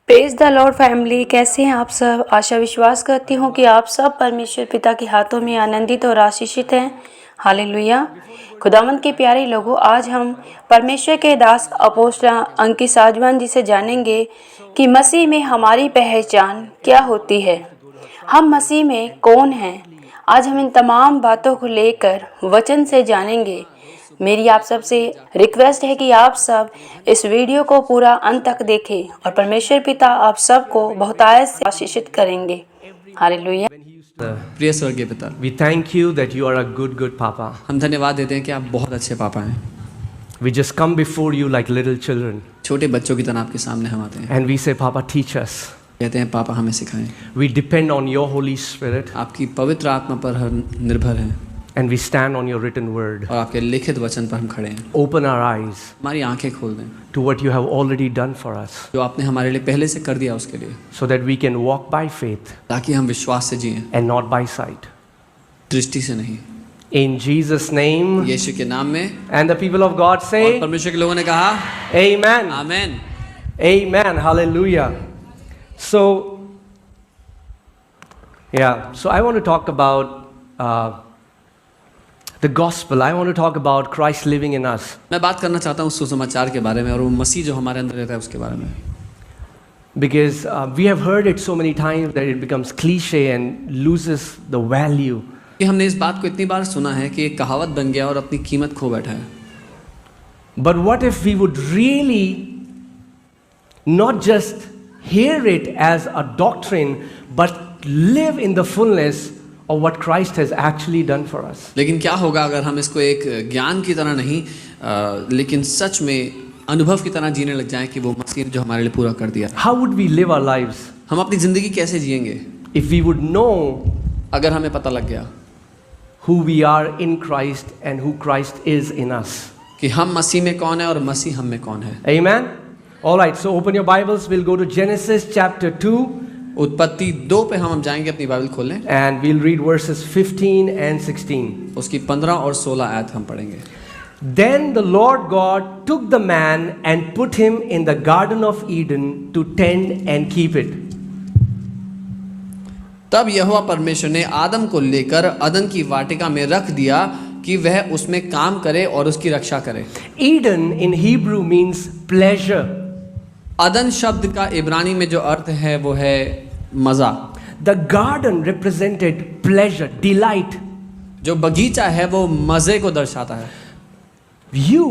Praise the Lord family, कैसे हैं आप सब। आशा विश्वास करती हूँ कि आप सब परमेश्वर पिता के हाथों में आनंदित और आशीषित हैं। हालेलुया। खुदावंद के प्यारे लोगों, आज हम परमेश्वर के दास अपोस्टल अंकित साजवान जी से जानेंगे कि मसीह में हमारी पहचान क्या होती है, हम मसीह में कौन हैं। आज हम इन तमाम बातों को लेकर वचन से जानेंगे। मेरी आप सबसे रिक्वेस्ट है कि आप सब इस वीडियो को पूरा अंत तक देखें और परमेश्वर पिता आप सबको बहुतायत से आशीषित करेंगे। हालेलुया। प्रिय स्वर्गीय पिता, We thank you that you are a good Papa. हम धन्यवाद देते हैं कि आप बहुत अच्छे पापा हैं। We just come before you like little children छोटे बच्चों की तरह आपके सामने हम आते हैं, and we say, Papa, teach us. कहते हैं पापा हमें सिखाएं। We depend on your Holy Spirit आपकी पवित्र आत्मा पर हम निर्भर हैं and we stand on your written word. और आपके लिखित वचन पर हम खड़े हैं। Open our eyes हमारी आंखें खोल दें to what you have already done for us जो आपने हमारे लिए पहले से कर दिया उसके लिए, so that we can walk by faith ताकि हम विश्वास से जिएं, and not by sight. दृष्टि से नहीं। In Jesus' name. यीशु के नाम में। And the people of God और say, परमेश्वर के लोगों ने कहा Amen. Amen. Amen. Hallelujah. So, so I want to talk about the gospel. I want to talk about Christ living in us. मैं बात करना चाहता हूँ सुसमाचार के बारे में और वो मसीह जो हमारे अंदर रहता है उसके बारे में, Because we have heard it so many times that it becomes cliche and loses the value. कि हमने इस बात को इतनी बार सुना है कि एक कहावत बन गया और अपनी कीमत खो बैठा है। But what if we would really not just hear it as a doctrine, but live in the fullness of what Christ has actually done for us? लेकिन क्या होगा अगर हम इसको एक ज्ञान की तरह नहीं लेकिन सच में अनुभव की तरह जीने लग जाएं कि वो मसीह जो हमारे लिए पूरा कर दिया। How would we live our lives हम अपनी ज़िंदगी कैसे जिएंगे if we would know अगर हमें पता लग गया who we are in Christ and who Christ is in us? कि हम मसीह में कौन है और मसीह हम में कौन है। Amen? All right, so open your Bibles. We'll go to Genesis chapter 2. उत्पत्ति 2 पे हम जाएंगे, अपनी बाइबल खोलें, And we'll read verses 15 and 16. उसकी 15 और 16 आयत हम पढ़ेंगे। Then the Lord God took the man and put him in the Garden of Eden to tend and keep it. तब यहोवा परमेश्वर ने आदम को लेकर अदन की वाटिका में रख दिया कि वह उसमें काम करे और उसकी रक्षा करे। Eden in Hebrew means pleasure. अदन शब्द का इब्रानी में जो अर्थ है वो है मज़ा। The garden represented pleasure, delight. जो बगीचा है वो मज़े को दर्शाता है। You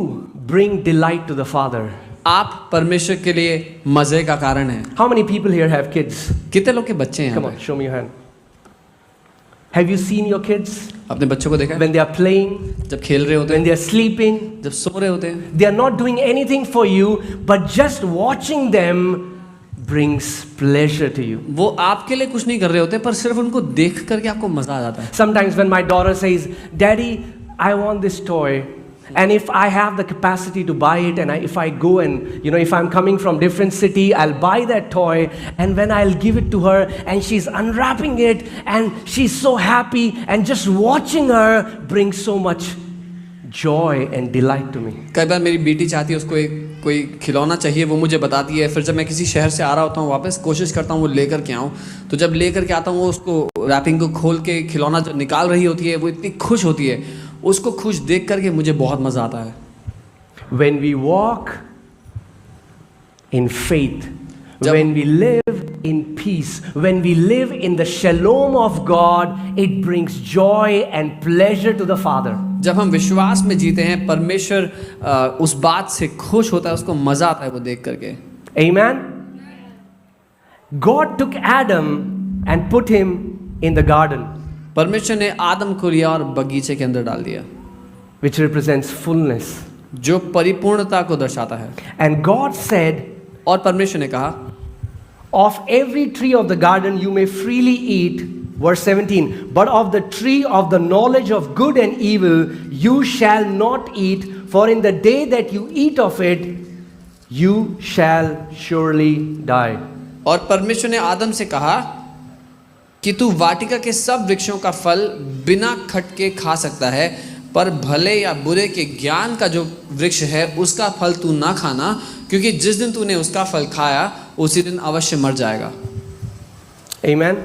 bring delight to the Father. आप परमेश्वर के लिए मज़े का कारण हैं। How many people here have kids? कितने लोग के बच्चे हैं? Come on, show me your hand. Have you seen your kids अपने बच्चों को देखा है? when they are playing, जब खेल रहे होते when हैं, they are sleeping? जब सो रहे होते हैं, They are not doing anything for you, but just watching them brings pleasure to you. वो आपके लिए कुछ नहीं कर रहे होते पर सिर्फ उनको देख करके आपको मज़ा आ जाता है। Sometimes when my daughter says, Daddy, I want this toy, and if I have the capacity to buy it, and if I go and, if I'm coming from different city, I'll buy that toy, and when I'll give it to her, and she's unwrapping it, and she's so happy, and just watching her brings so much joy and delight to me. कई बार मेरी बेटी चाहती है उसको कोई खिलौना चाहिए, वो मुझे बताती है, फिर जब मैं किसी शहर से आ रहा होता हूँ वापस कोशिश करता हूँ वो लेकर के आऊँ, तो जब लेकर के आता हूँ वो उसको रैपिंग को खोल के खिलौना जो निकाल रही होती है वो इतनी खुश होती है, उसको खुश देख करके मुझे बहुत मज़ा आता है। When we walk in faith, when we live in peace, when we live in the shalom of God, it brings joy and pleasure to the Father. जब हम विश्वास में जीते हैं, परमेश्वर उस बात से खुश होता है, उसको मज़ा आता है वो देख करके। Amen? God took Adam and put him in the garden, परमेश्वर ने आदम को लिया और बगीचे के अंदर डाल दिया, which represents fullness. जो परिपूर्णता को दर्शाता है। And God said, और परमेश्वर ने कहा, of every tree of the garden you may freely eat, verse 17, but of the tree of the knowledge of good and evil you shall not eat, for in the day that you eat of it you shall surely die. और परमेश्वर ने आदम से कहा कि तू वाटिका के सब वृक्षों का फल बिना खटके खा सकता है, पर भले या बुरे के ज्ञान का जो वृक्ष है उसका फल तू ना खाना, क्योंकि जिस दिन तूने उसका फल खाया उसी दिन अवश्य मर जाएगा। Amen.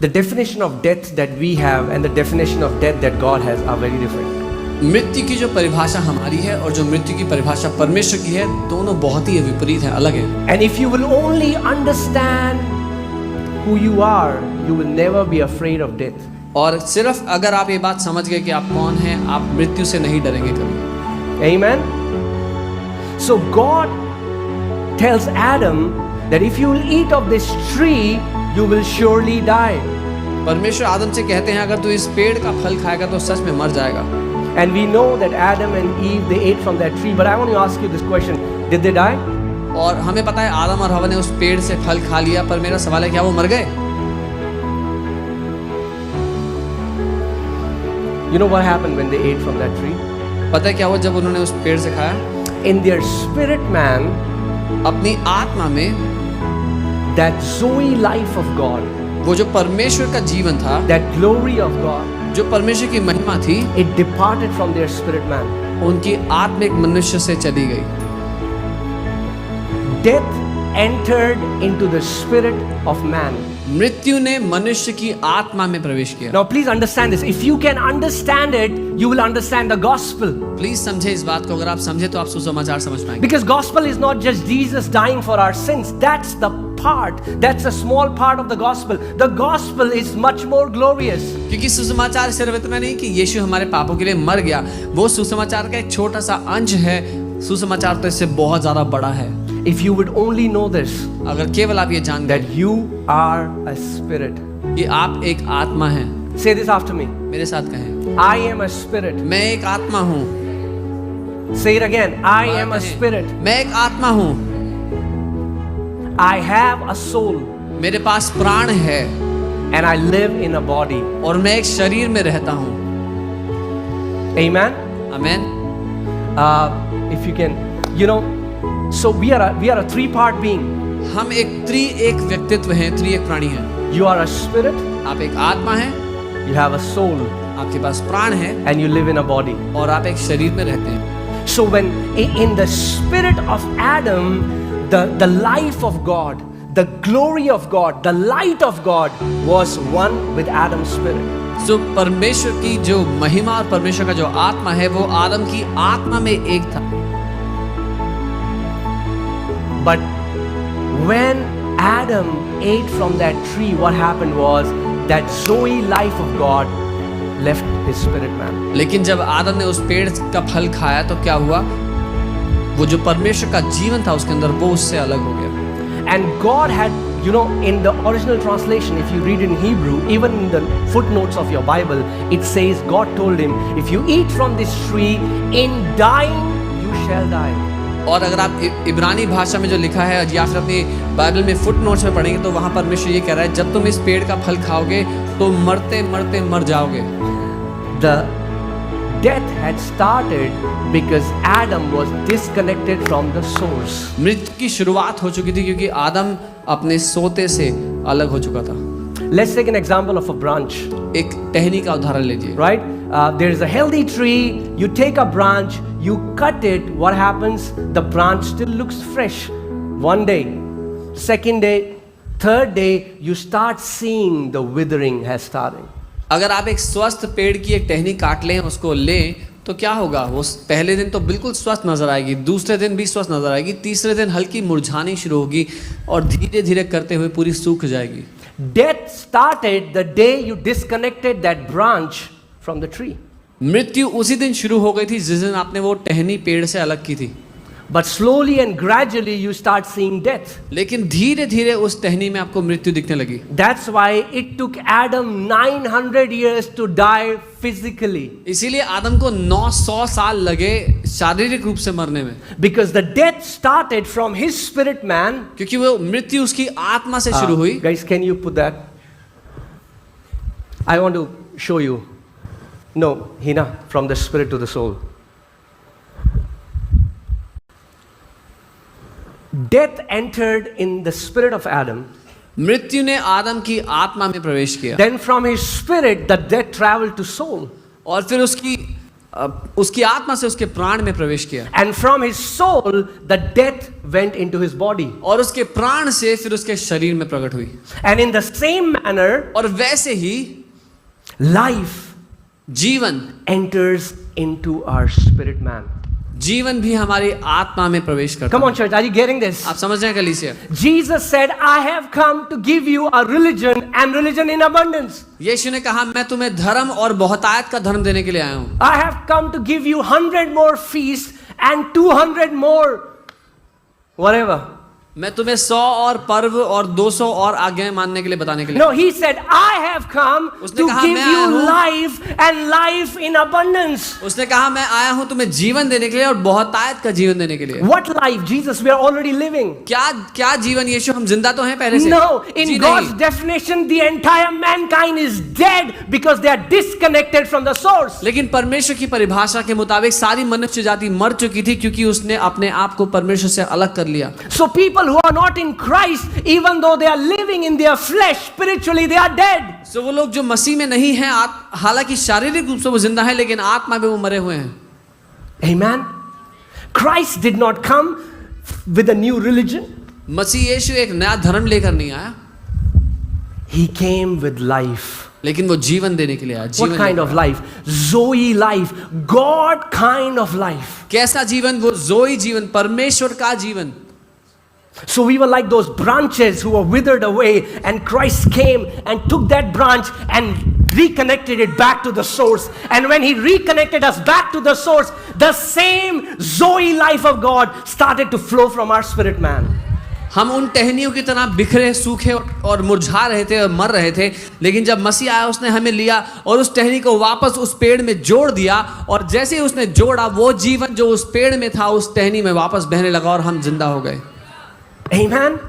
The definition of death that we have and the definition of death that God has are very different. मृत्यु की जो परिभाषा हमारी है और जो मृत्यु की परिभाषा परमेश्वर की है, दोनों बहुत ही विपरीत हैं, अलग हैं। And if you will only understand who you are, you will never be afraid of death. और सिर्फ अगर आप ये बात समझ गए कि आप कौन हैं, आप मृत्यु से नहीं डरेंगे कभी। Amen. So God tells Adam that if you will eat of this tree, you will surely die. परमेश्वर आदम से कहते हैं अगर तू इस पेड़ का फल खाएगा तो सच में मर जाएगा। And we know that Adam and Eve, they ate from that tree. But I want to ask you this question. Did they die? और हमें पता है आदम और हवा ने उस पेड़ से फल खा लिया, पर मेरा सवाल है क्या वो मर गए? You know what happened when they ate from that tree? पता है क्या हुआ जब उन्होंने उस पेड़ से खाया? In their spirit man, अपनी आत्मा में that Zoe life of God, वो जो परमेश्वर का जीवन था, that glory of God, जो परमेश्वर की महिमा थी, it departed from their spirit man. उनकी आत्मिक मनुष्य से चली गई। Death entered into the spirit of man. मृत्यु ने मनुष्य की आत्मा में प्रवेश किया। Now please understand this. If you can understand it, you will understand the gospel. Please समझे इस बात को, अगर आप समझे तो आप सुसमाचार समझ पाएंगे। Because gospel is not just Jesus dying for our sins. That's the part. That's a small part of the gospel. The gospel is much more glorious. क्योंकि सुसमाचार सिर्फ इतना नहीं कि यीशु हमारे पापों के लिए मर गया, वो सुसमाचार का एक छोटा सा अंश है। सुसमाचार तो इससे बहुत ज्यादा बड़ा है। If you would only know this, अगर केवल आप ये जान that you are a spirit. कि आप एक आत्मा हैं। Say this after me. मेरे साथ कहें, I am a spirit. मैं एक आत्मा हूँ। Say it again. I am a spirit. मैं एक आत्मा हूँ। I have a soul. मेरे पास प्राण है And I live in a body. और मैं एक शरीर में रहता हूँ। Amen. आमीन। If you can, you know, so we are a three-part being. हम एक व्यक्तित्व हैं, एक प्राणी हैं। You are a spirit. आप एक आत्मा हैं, You have a soul, आपके पास प्राण है and you live in a body. और आप एक शरीर में रहते हैं। So when in the spirit of Adam, the life of God, the glory of God, the light of God was one with Adam's spirit. सो परमेश्वर की जो महिमा और परमेश्वर का जो आत्मा है वो आदम की आत्मा में एक था। But when Adam ate from that tree, what happened was that Zoe life of God left his spirit man. लेकिन जब आदम ने उस पेड़ का फल खाया तो क्या हुआ? वो जो परमेश्वर का जीवन था उसके अंदर, वो उससे अलग हो गया। And God had, you know, in the original translation, if you read in Hebrew, even in the footnotes of your Bible, it says God told him, if you eat from this tree, in dying you shall die. और अगर आप इब्रानी भाषा में जो लिखा है या फिर अपनी बाइबल में फुटनोट्स में पढ़ेंगे तो वहाँ परमेश्वर ये कह रहा है, जब तुम इस पेड़ का फल खाओगे तो मरते मरते मर जाओगे। The death had started because Adam was disconnected from the source. मृत्यु की शुरुआत हो चुकी थी क्योंकि आदम अपने सोते से अलग हो चुका था। Let's take an example of a branch. एक टहनी का उदाहरण लीजिए। Right? There is a healthy tree. You take a branch, you cut it. What happens? The branch still looks fresh. One day, second day, third day, you start seeing the withering has started. अगर आप एक स्वस्थ पेड़ की एक टहनी काट लें, उसको लें, तो क्या होगा? वो पहले दिन तो बिल्कुल स्वस्थ नजर आएगी, दूसरे दिन भी स्वस्थ नजर आएगी, तीसरे दिन हल्की मुरझानी शुरू होगी और धीरे धीरे करते हुए पूरी सूख जाएगी। Death started the day you disconnected that branch from the tree. मृत्यु उसी दिन शुरू हो गई थी जिस दिन आपने वो टहनी पेड़ से अलग की थी। But slowly and gradually you start seeing death. लेकिन धीरे धीरे उस टहनी में आपको मृत्यु दिखने लगी। That's why it took Adam 900 years to die physically. इसीलिए आदम को 900 साल लगे शारीरिक रूप से मरने में। Because the death started from his spirit man. क्योंकि वो मृत्यु उसकी आत्मा से शुरू हुई। Guys, can you put that? I want to show you. No, Hina, from the spirit to the soul. Death entered in the spirit of Adam. मृत्यु ने आदम की आत्मा में प्रवेश किया। Then from his spirit, the death traveled to soul. और फिर उसकी उसकी आत्मा से उसके प्राण में प्रवेश किया, And from his soul, the death went into his body. और उसके प्राण से फिर उसके शरीर में प्रकट हुई। And in the same manner, और वैसे ही life जीवन enters into our spirit man. जीवन भी हमारी आत्मा में प्रवेश करता Come है। on, church, are you getting this? आप समझ रहे हैं कलीसिया? Jesus said, I have come to give you a religion and religion in abundance. यीशु ने कहा मैं तुम्हें धर्म और बहुतायत का धर्म देने के लिए आया हूं। I have come to give you 100 more feasts and 200 more whatever. मैं तुम्हें 100 और पर्व और 200 और आज्ञाएं मानने के लिए बताने के लिए। No, he said, I have come उसने to कहा, give मैं आया you हूं। life and life in abundance. उसने कहा मैं आया हूं तुम्हें जीवन देने के लिए और बहुतायत का जीवन देने के लिए। What life, Jesus? We are already living. क्या जीवन यीशु, हम जिंदा तो हैं पहले से। No, in जी God's नहीं। definition, the entire mankind is dead because they are disconnected from the source. लेकिन परमेश्वर की परिभाषा के मुताबिक सारी मनुष्य जाति मर चुकी थी क्योंकि उसने अपने आप को परमेश्वर से अलग कर लिया। So people who are not in Christ, even though they are living in their flesh, spiritually they are dead. So वो लोग जो मसीह में नहीं हैं, हालांकि शारीरिक रूप से वो जिंदा है लेकिन आत्मा में वो मरे हुए हैं। Amen. Christ did not come with a new religion. मसीह यीशु एक नया धर्म लेकर नहीं आया, He came with life. लेकिन वो जीवन देने के लिए आया। What जीवन kind of life? Zoe life. God kind of life. कैसा जीवन? वो जोई जीवन, परमेश्वर का जीवन। So we were like those branches who were withered away, and Christ came and took that branch and reconnected it back to the source. And when he reconnected us back to the source, the same Zoe life of God started to flow from our spirit man. हम उन टहनियों की तरह बिखरे, सूखे और मुरझा रहे थे और मर रहे थे, लेकिन जब मसीह आया उसने हमें लिया और उस टहनी को वापस उस पेड़ में जोड़ दिया, और जैसे ही उसने जोड़ा वो जीवन जो उस पेड़ में था उस टहनी में वापस बहने लगा और हम जिंदा हो गए। Amen.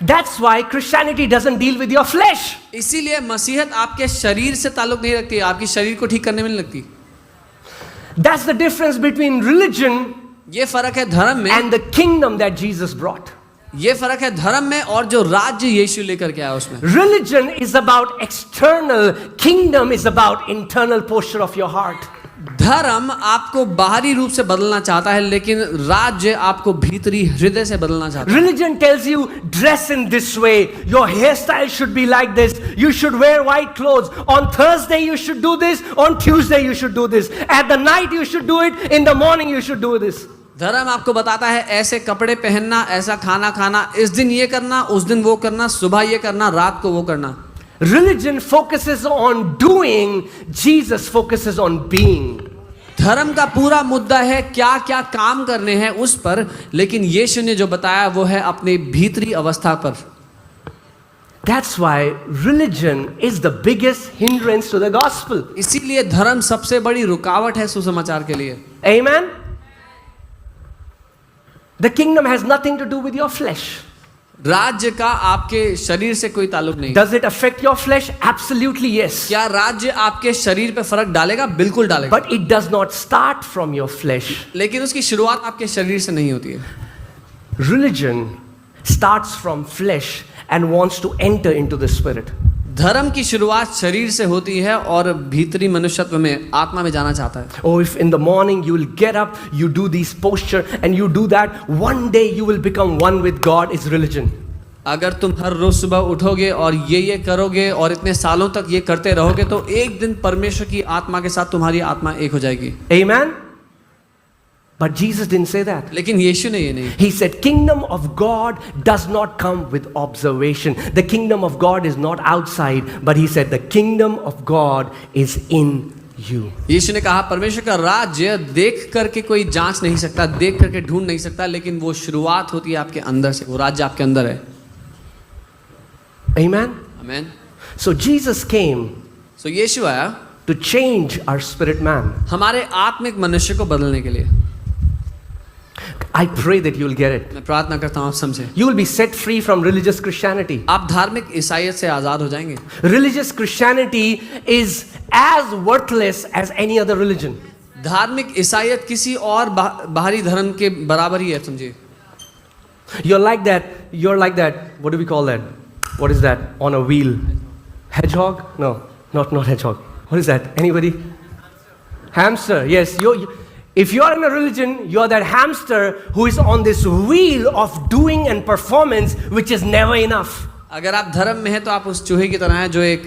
That's why Christianity doesn't deal with your flesh. इसीलिए मसीहत आपके शरीर से ताल्लुक नहीं रखती, आपकी शरीर को ठीक करने में नहीं लगती। That's the difference between religion ये फर्क है धर्म में, and the kingdom that Jesus brought. ये फर्क है धर्म में और जो राज्य यीशु लेकर के आया उसमें। Religion is about external, kingdom is about internal posture of your heart. धर्म आपको बाहरी रूप से बदलना चाहता है, लेकिन राज्य आपको भीतरी हृदय से बदलना चाहता है। Religion tells you dress in this way, your hairstyle should be like this, you should wear white clothes, on Thursday you should do this, on Tuesday you should do this, at the night you should do it, in the morning you should do this. धर्म आपको बताता है ऐसे कपड़े पहनना, ऐसा खाना खाना, इस दिन ये करना, उस दिन वो करना, सुबह ये करना, रात को वो करना। Religion focuses on doing, Jesus focuses on being. धर्म का पूरा मुद्दा है क्या क्या काम करने हैं उस पर, लेकिन यीशु ने जो बताया वो है अपनी भीतरी अवस्था पर। That's why religion is the biggest hindrance to the gospel. इसीलिए धर्म सबसे बड़ी रुकावट है सुसमाचार के लिए। Amen. The kingdom has nothing to do with your flesh. राज्य का आपके शरीर से कोई ताल्लुक नहीं। Does it affect your flesh? Absolutely yes. क्या राज्य आपके शरीर पे फर्क डालेगा? बिल्कुल डालेगा। But it does not start from your flesh. लेकिन उसकी शुरुआत आपके शरीर से नहीं होती है। Religion starts from flesh and wants to enter into the spirit. धर्म की शुरुआत शरीर से होती है और भीतरी मनुष्यत्व में, आत्मा में जाना चाहता है। Oh, if in the morning you will get up, you do this posture and you do that, one day you will become one with God, is religion. अगर तुम हर रोज सुबह उठोगे और ये करोगे और इतने सालों तक ये करते रहोगे तो एक दिन परमेश्वर की आत्मा के साथ तुम्हारी आत्मा एक हो जाएगी। Amen. But Jesus didn't say that. लेकिन यीशु ने ये नहीं। He said, kingdom of God does not come with observation. The kingdom of God is not outside, but he said the kingdom of God is in you. यीशु ने कहा परमेश्वर का राज्य देख करके कोई जांच नहीं सकता, देख करके ढूंढ नहीं सकता, लेकिन वो शुरुआत होती है आपके अंदर से, वो राज्य आपके अंदर है। Amen. आमीन। So Jesus came सो यीशु आया to change our spirit man. हमारे आत्मिक मनुष्य को बदलने के लिए। I pray that you will get it. मैं प्रार्थना करता हूँ आप समझे। You will be set free from religious Christianity. आप धार्मिक ईसाइयत से आजाद हो जाएंगे। Religious Christianity is as worthless as any other religion. धार्मिक ईसाइयत किसी और बाहरी धर्म के बराबर ही है, समझिए। You're like that, what do we call that? What is that on a wheel? Hedgehog? No, not hedgehog. What is that? Anybody? Hamster, yes. If you are in a religion, you are that hamster who is on this wheel of doing and performance, which is never enough. अगर आप धर्म में हैं तो आप उस चूहे की तरह हैं जो एक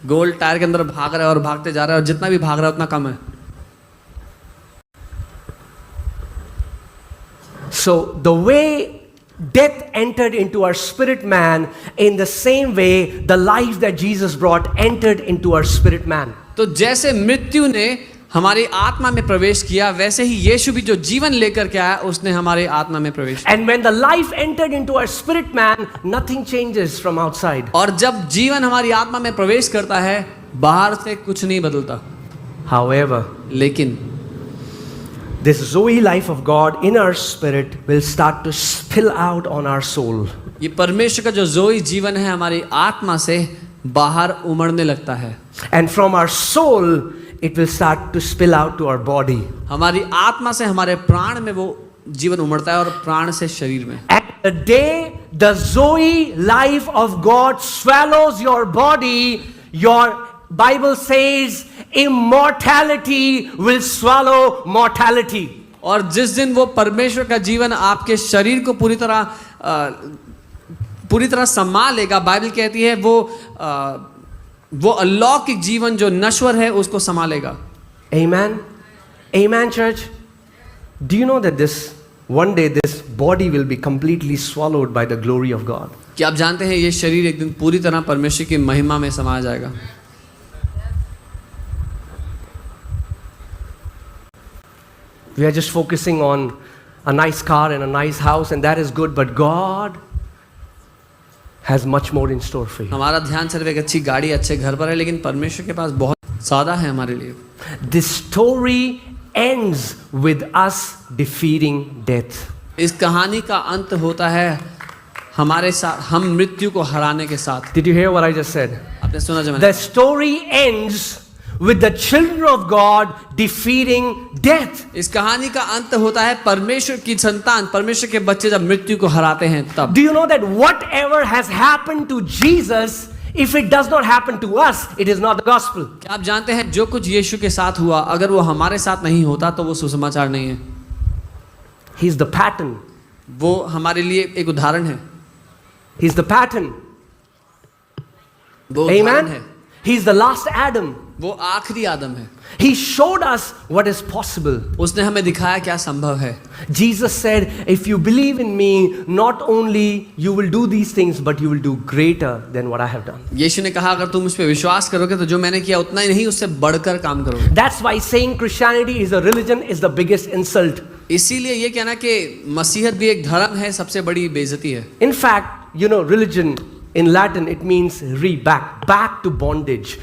गोल टायर के अंदर भाग रहा है और भागते जा रहा है और जितना भी भाग रहा है उतना कम है. So the way death entered into our spirit man, in the same way the life that Jesus brought entered into our spirit man. तो जैसे मृत्यु ने हमारी आत्मा में प्रवेश किया वैसे ही यीशु भी जो जीवन लेकर के आया उसने हमारे आत्मा में प्रवेश किया. And when the life entered into our spirit man, nothing changes from outside. और जब जीवन हमारी आत्मा में प्रवेश करता है बाहर से कुछ नहीं बदलता. However, लेकिन this Zoe life of God in our spirit will start to spill out on our soul. ये परमेश्वर का जो जोई जीवन है हमारी आत्मा से बाहर उमड़ने लगता है. And from our soul, it will start to spill out to our body. हमारी आत्मा से हमारे प्राण में वो जीवन उमड़ता है और प्राण से शरीर में. And the day the Zoe life of God swallows your body, your Bible says immortality will swallow mortality. और जिस दिन वो परमेश्वर का जीवन आपके शरीर को पूरी तरह संभाल लेगा, बाइबल कहती है वो अलौकिक जीवन जो नश्वर है उसको संभालेगा. Amen. Amen, church. Do you know that one day this body will be completely swallowed by the glory of God? क्या आप जानते हैं ये शरीर एक दिन पूरी तरह परमेश्वर की महिमा में समा जाएगा. We are just focusing on a nice car and a nice house, and that is good, but God has much more in store for you. हमारा ध्यान सिर्फ एक अच्छी गाड़ी अच्छे घर पर है, लेकिन परमेश्वर के पास बहुत ज़्यादा है हमारे लिए. This story ends with us defeating death. इस कहानी का अंत होता है हमारे साथ, हम मृत्यु को हराने के साथ. Did you hear what I just said? आपने सुना जो मैंने? The story ends with the children of God defeating death. इस कहानी का अंत होता है परमेश्वर की संतान, परमेश्वर के बच्चे जब मृत्यु को हराते हैं तब. Do you know that whatever has happened to Jesus, if it does not happen to us, it is not the gospel. क्या आप जानते हैं जो कुछ यीशु के साथ हुआ अगर वो हमारे साथ नहीं होता तो वो सुसमाचार नहीं है. He's the pattern. वो हमारे लिए एक उदाहरण है. He's the pattern. वो उदाहरण Amen. है. He's the last Adam. वो आखिरी आदम है. He showed us what is possible. उसने हमें दिखाया क्या संभव है. Jesus said, if you believe in me, not only you will do these things, but you will do greater than what I have done. यीशु ने कहा अगर तुम मुझ पे विश्वास करोगे तो जो मैंने किया उतना ही नहीं उससे बढ़कर काम करोगे. That's why saying Christianity is a religion is the biggest insult. इसीलिए ये कहना कि मसीहत भी एक धर्म है सबसे बड़ी बेइज्जती है. In fact, religion in Latin it means back to bondage.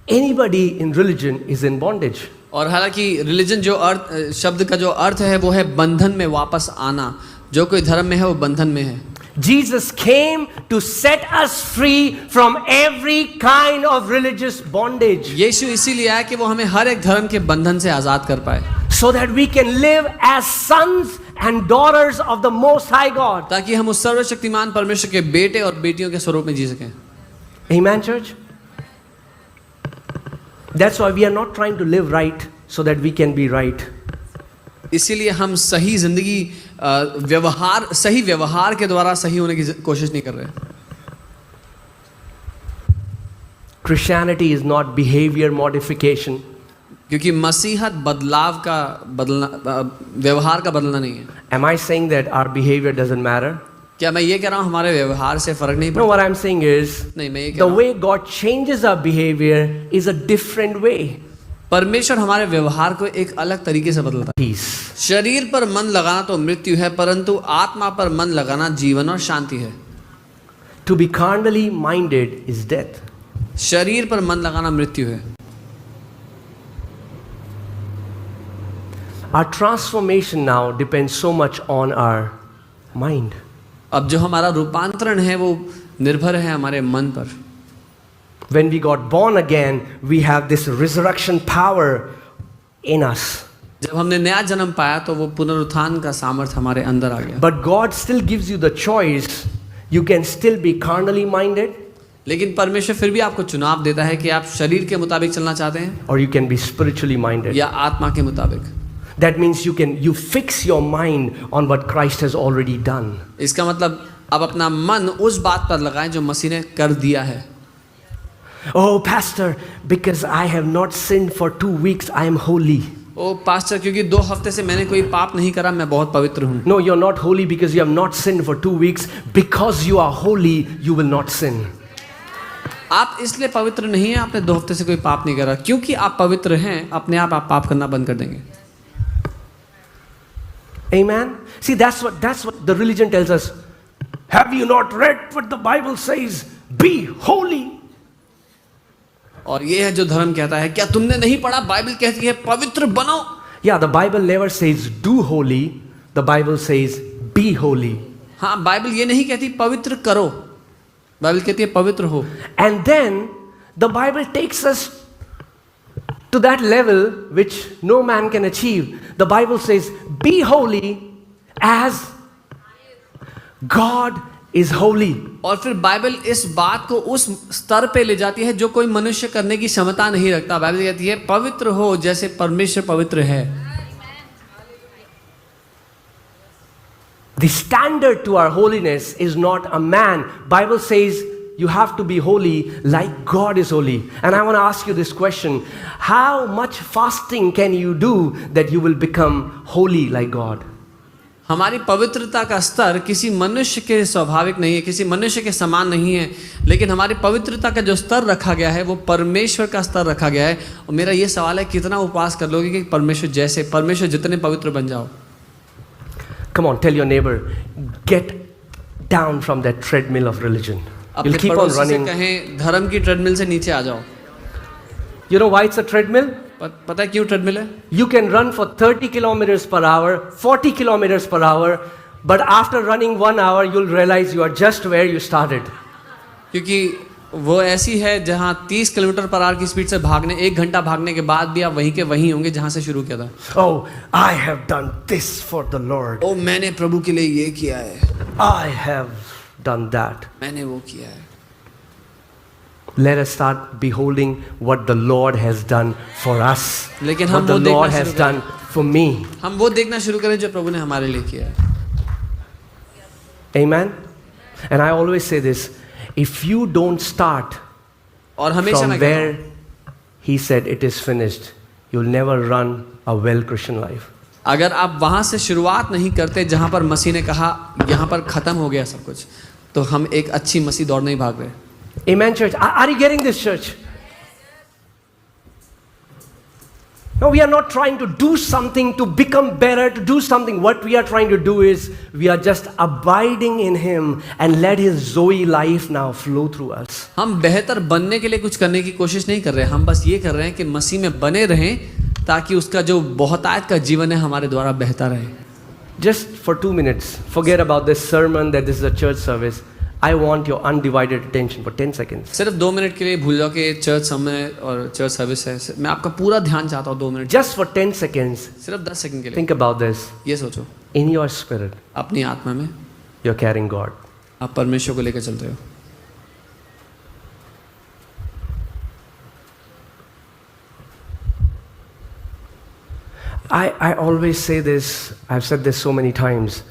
Anybody in religion is in bondage. और हालांकि रिलीजन जो अर्थ शब्द का जो अर्थ है वो है बंधन में वापस आना. जो कोई धर्म में है वो बंधन में है. Jesus came to set us free from every kind of religious bondage. यीशु इसीलिए आया कि वो हमें हर एक धर्म के बंधन से आजाद कर पाए. So that we can live as sons and daughters of the Most High God. ताकि हम उस सर्वशक्तिमान परमेश्वर के बेटे और बेटियों के स्वरूप में जी सकें. Amen, church? That's why we are not trying to live right so that we can be right. इसीलिए हम सही जिंदगी सही व्यवहार के द्वारा सही होने की कोशिश नहीं कर रहे. Christianity is not behavior modification. क्योंकि मसीहत व्यवहार का बदलना नहीं है. Am I saying that our behavior doesn't matter? क्या मैं ये कह रहा हूँ हमारे व्यवहार से फर्क नहीं No, पड़ता? what I'm saying is नहीं, मैं ये कह the रहा हूँ way God changes our behavior is a different way. परमेश्वर हमारे व्यवहार को एक अलग तरीके से बदलता है. Peace. शरीर पर मन लगाना तो मृत्यु है, परंतु आत्मा पर मन लगाना जीवन और शांति है. To be carnally minded is death. शरीर पर मन लगाना मृत्यु है. Our transformation now depends so much on our mind. अब जो हमारा रूपांतरण है वो निर्भर है हमारे मन पर. When we got born again, we have this resurrection power in us. जब हमने नया जन्म पाया तो वो पुनरुत्थान का सामर्थ्य हमारे अंदर आ गया. But God still gives you the choice. You can still be carnally minded. लेकिन परमेश्वर फिर भी आपको चुनाव देता है कि आप शरीर के मुताबिक चलना चाहते हैं or you can be spiritually minded. या आत्मा के मुताबिक। That means you fix your mind on what Christ has already done. इसका मतलब अब अपना मन उस बात पर लगाएं जो मसीह ने कर दिया है। Oh, pastor, because I have not sinned for 2 weeks, I am holy. ओ पास्टर, क्योंकि 2 हफ्ते से मैंने कोई पाप नहीं करा, मैं बहुत पवित्र हूँ। No, you're not holy because you have not sinned for 2 weeks. Because you are holy, you will not sin. आप इसलिए पवित्र नहीं हैं, आपने 2 हफ्ते से कोई पाप नहीं करा। क्योंकि आप पवित्र हैं, अपने आप पाप करना बंद कर देंगे। Amen. See, that's what the religion tells us. Have you not read what the Bible says? Be holy. और ये है जो धर्म कहता है, क्या तुमने नहीं पढ़ा? बाइबल कहती है पवित्र बनो। Yeah, the Bible never says do holy. The Bible says be holy. हाँ, बाइबल ये नहीं कहती पवित्र करो, बाइबल कहती है पवित्र हो। And then the Bible takes us to that level which no man can achieve. The Bible says be holy as God is holy. और फिर बाइबल इस बात को उस स्तर पे ले जाती है जो कोई मनुष्य करने की क्षमता नहीं रखता। बाइबल कहती है पवित्र हो जैसे परमेश्वर पवित्र है। The standard to our holiness is not a man. Bible says you have to be holy like God is holy. And I want to ask you this question. How much fasting can you do that you will become holy like God? हमारी पवित्रता का स्तर किसी मनुष्य के स्वाभाविक नहीं है, किसी मनुष्य के समान नहीं है, लेकिन हमारी पवित्रता का जो स्तर रखा गया है वो परमेश्वर का स्तर रखा गया है। और मेरा ये सवाल है, कितना उपवास कर लोगे कि परमेश्वर जितने पवित्र बन जाओ? Come on, tell your neighbor, get down from that treadmill of religion. You'll keep on running. कहें धर्म की ट्रेडमिल से नीचे आ जाओ। You know why it's a treadmill? पता है क्यों ट्रेडमिल है? You can run for 30 kilometers per hour, 40 kilometers per hour, but after running 1 hour, you'll realize you are just where you started. क्योंकि वो ऐसी है जहाँ 30 किलोमीटर पर आवर की स्पीड से भागने, 1 घंटा भागने के बाद भी आप वहीं के वहीं होंगे जहाँ से शुरू किया था। Oh, I have done this for the Lord. ओ मैंने प्रभु के लिए ये किया है। I have done that. मैंने वो किया है। Let us start beholding what the Lord has done for us. लेकिन What हम the वो देखना Lord has शुरू done for me. हम वो देखना शुरू करें जो प्रभु ने हमारे लिए किया है। Amen. And I always say this: if you don't start और हमेशा from मैं कहता where हूं, He said it is finished, you'll never run a well Christian life. अगर आप वहां से शुरुआत नहीं करते जहां पर मसीह ने कहा यहाँ पर खत्म हो गया सब कुछ, तो हम एक अच्छी मसीह दौड़ नहीं भाग रहे। Amen, church. Are you getting this, church? No, we are not trying to do something to become better, to do something. What we are trying to do is we are just abiding in Him and let His Zoe life now flow through us. हम बेहतर बनने के लिए कुछ करने की कोशिश नहीं कर रहे, हम बस ये कर रहे हैं कि मसीह में बने रहें ताकि उसका जो बहुतायत का जीवन है हमारे द्वारा बहता रहे। Just for 2 minutes, forget about this sermon that this is a church service. I want your undivided attention for 10 seconds. सिर्फ 2 मिनट के लिए भूल जाओ कि चर्च समय और चर्च सर्विस है। मैं आपका पूरा ध्यान चाहता हूँ 2 मिनट। Just for 10 seconds, सिर्फ 10 सेकंड के लिए think about this. ये सोचो, In your spirit, अपनी आत्मा में you're carrying God. आप परमेश्वर को लेकर चलते हो। I always say this, I've said this so many times.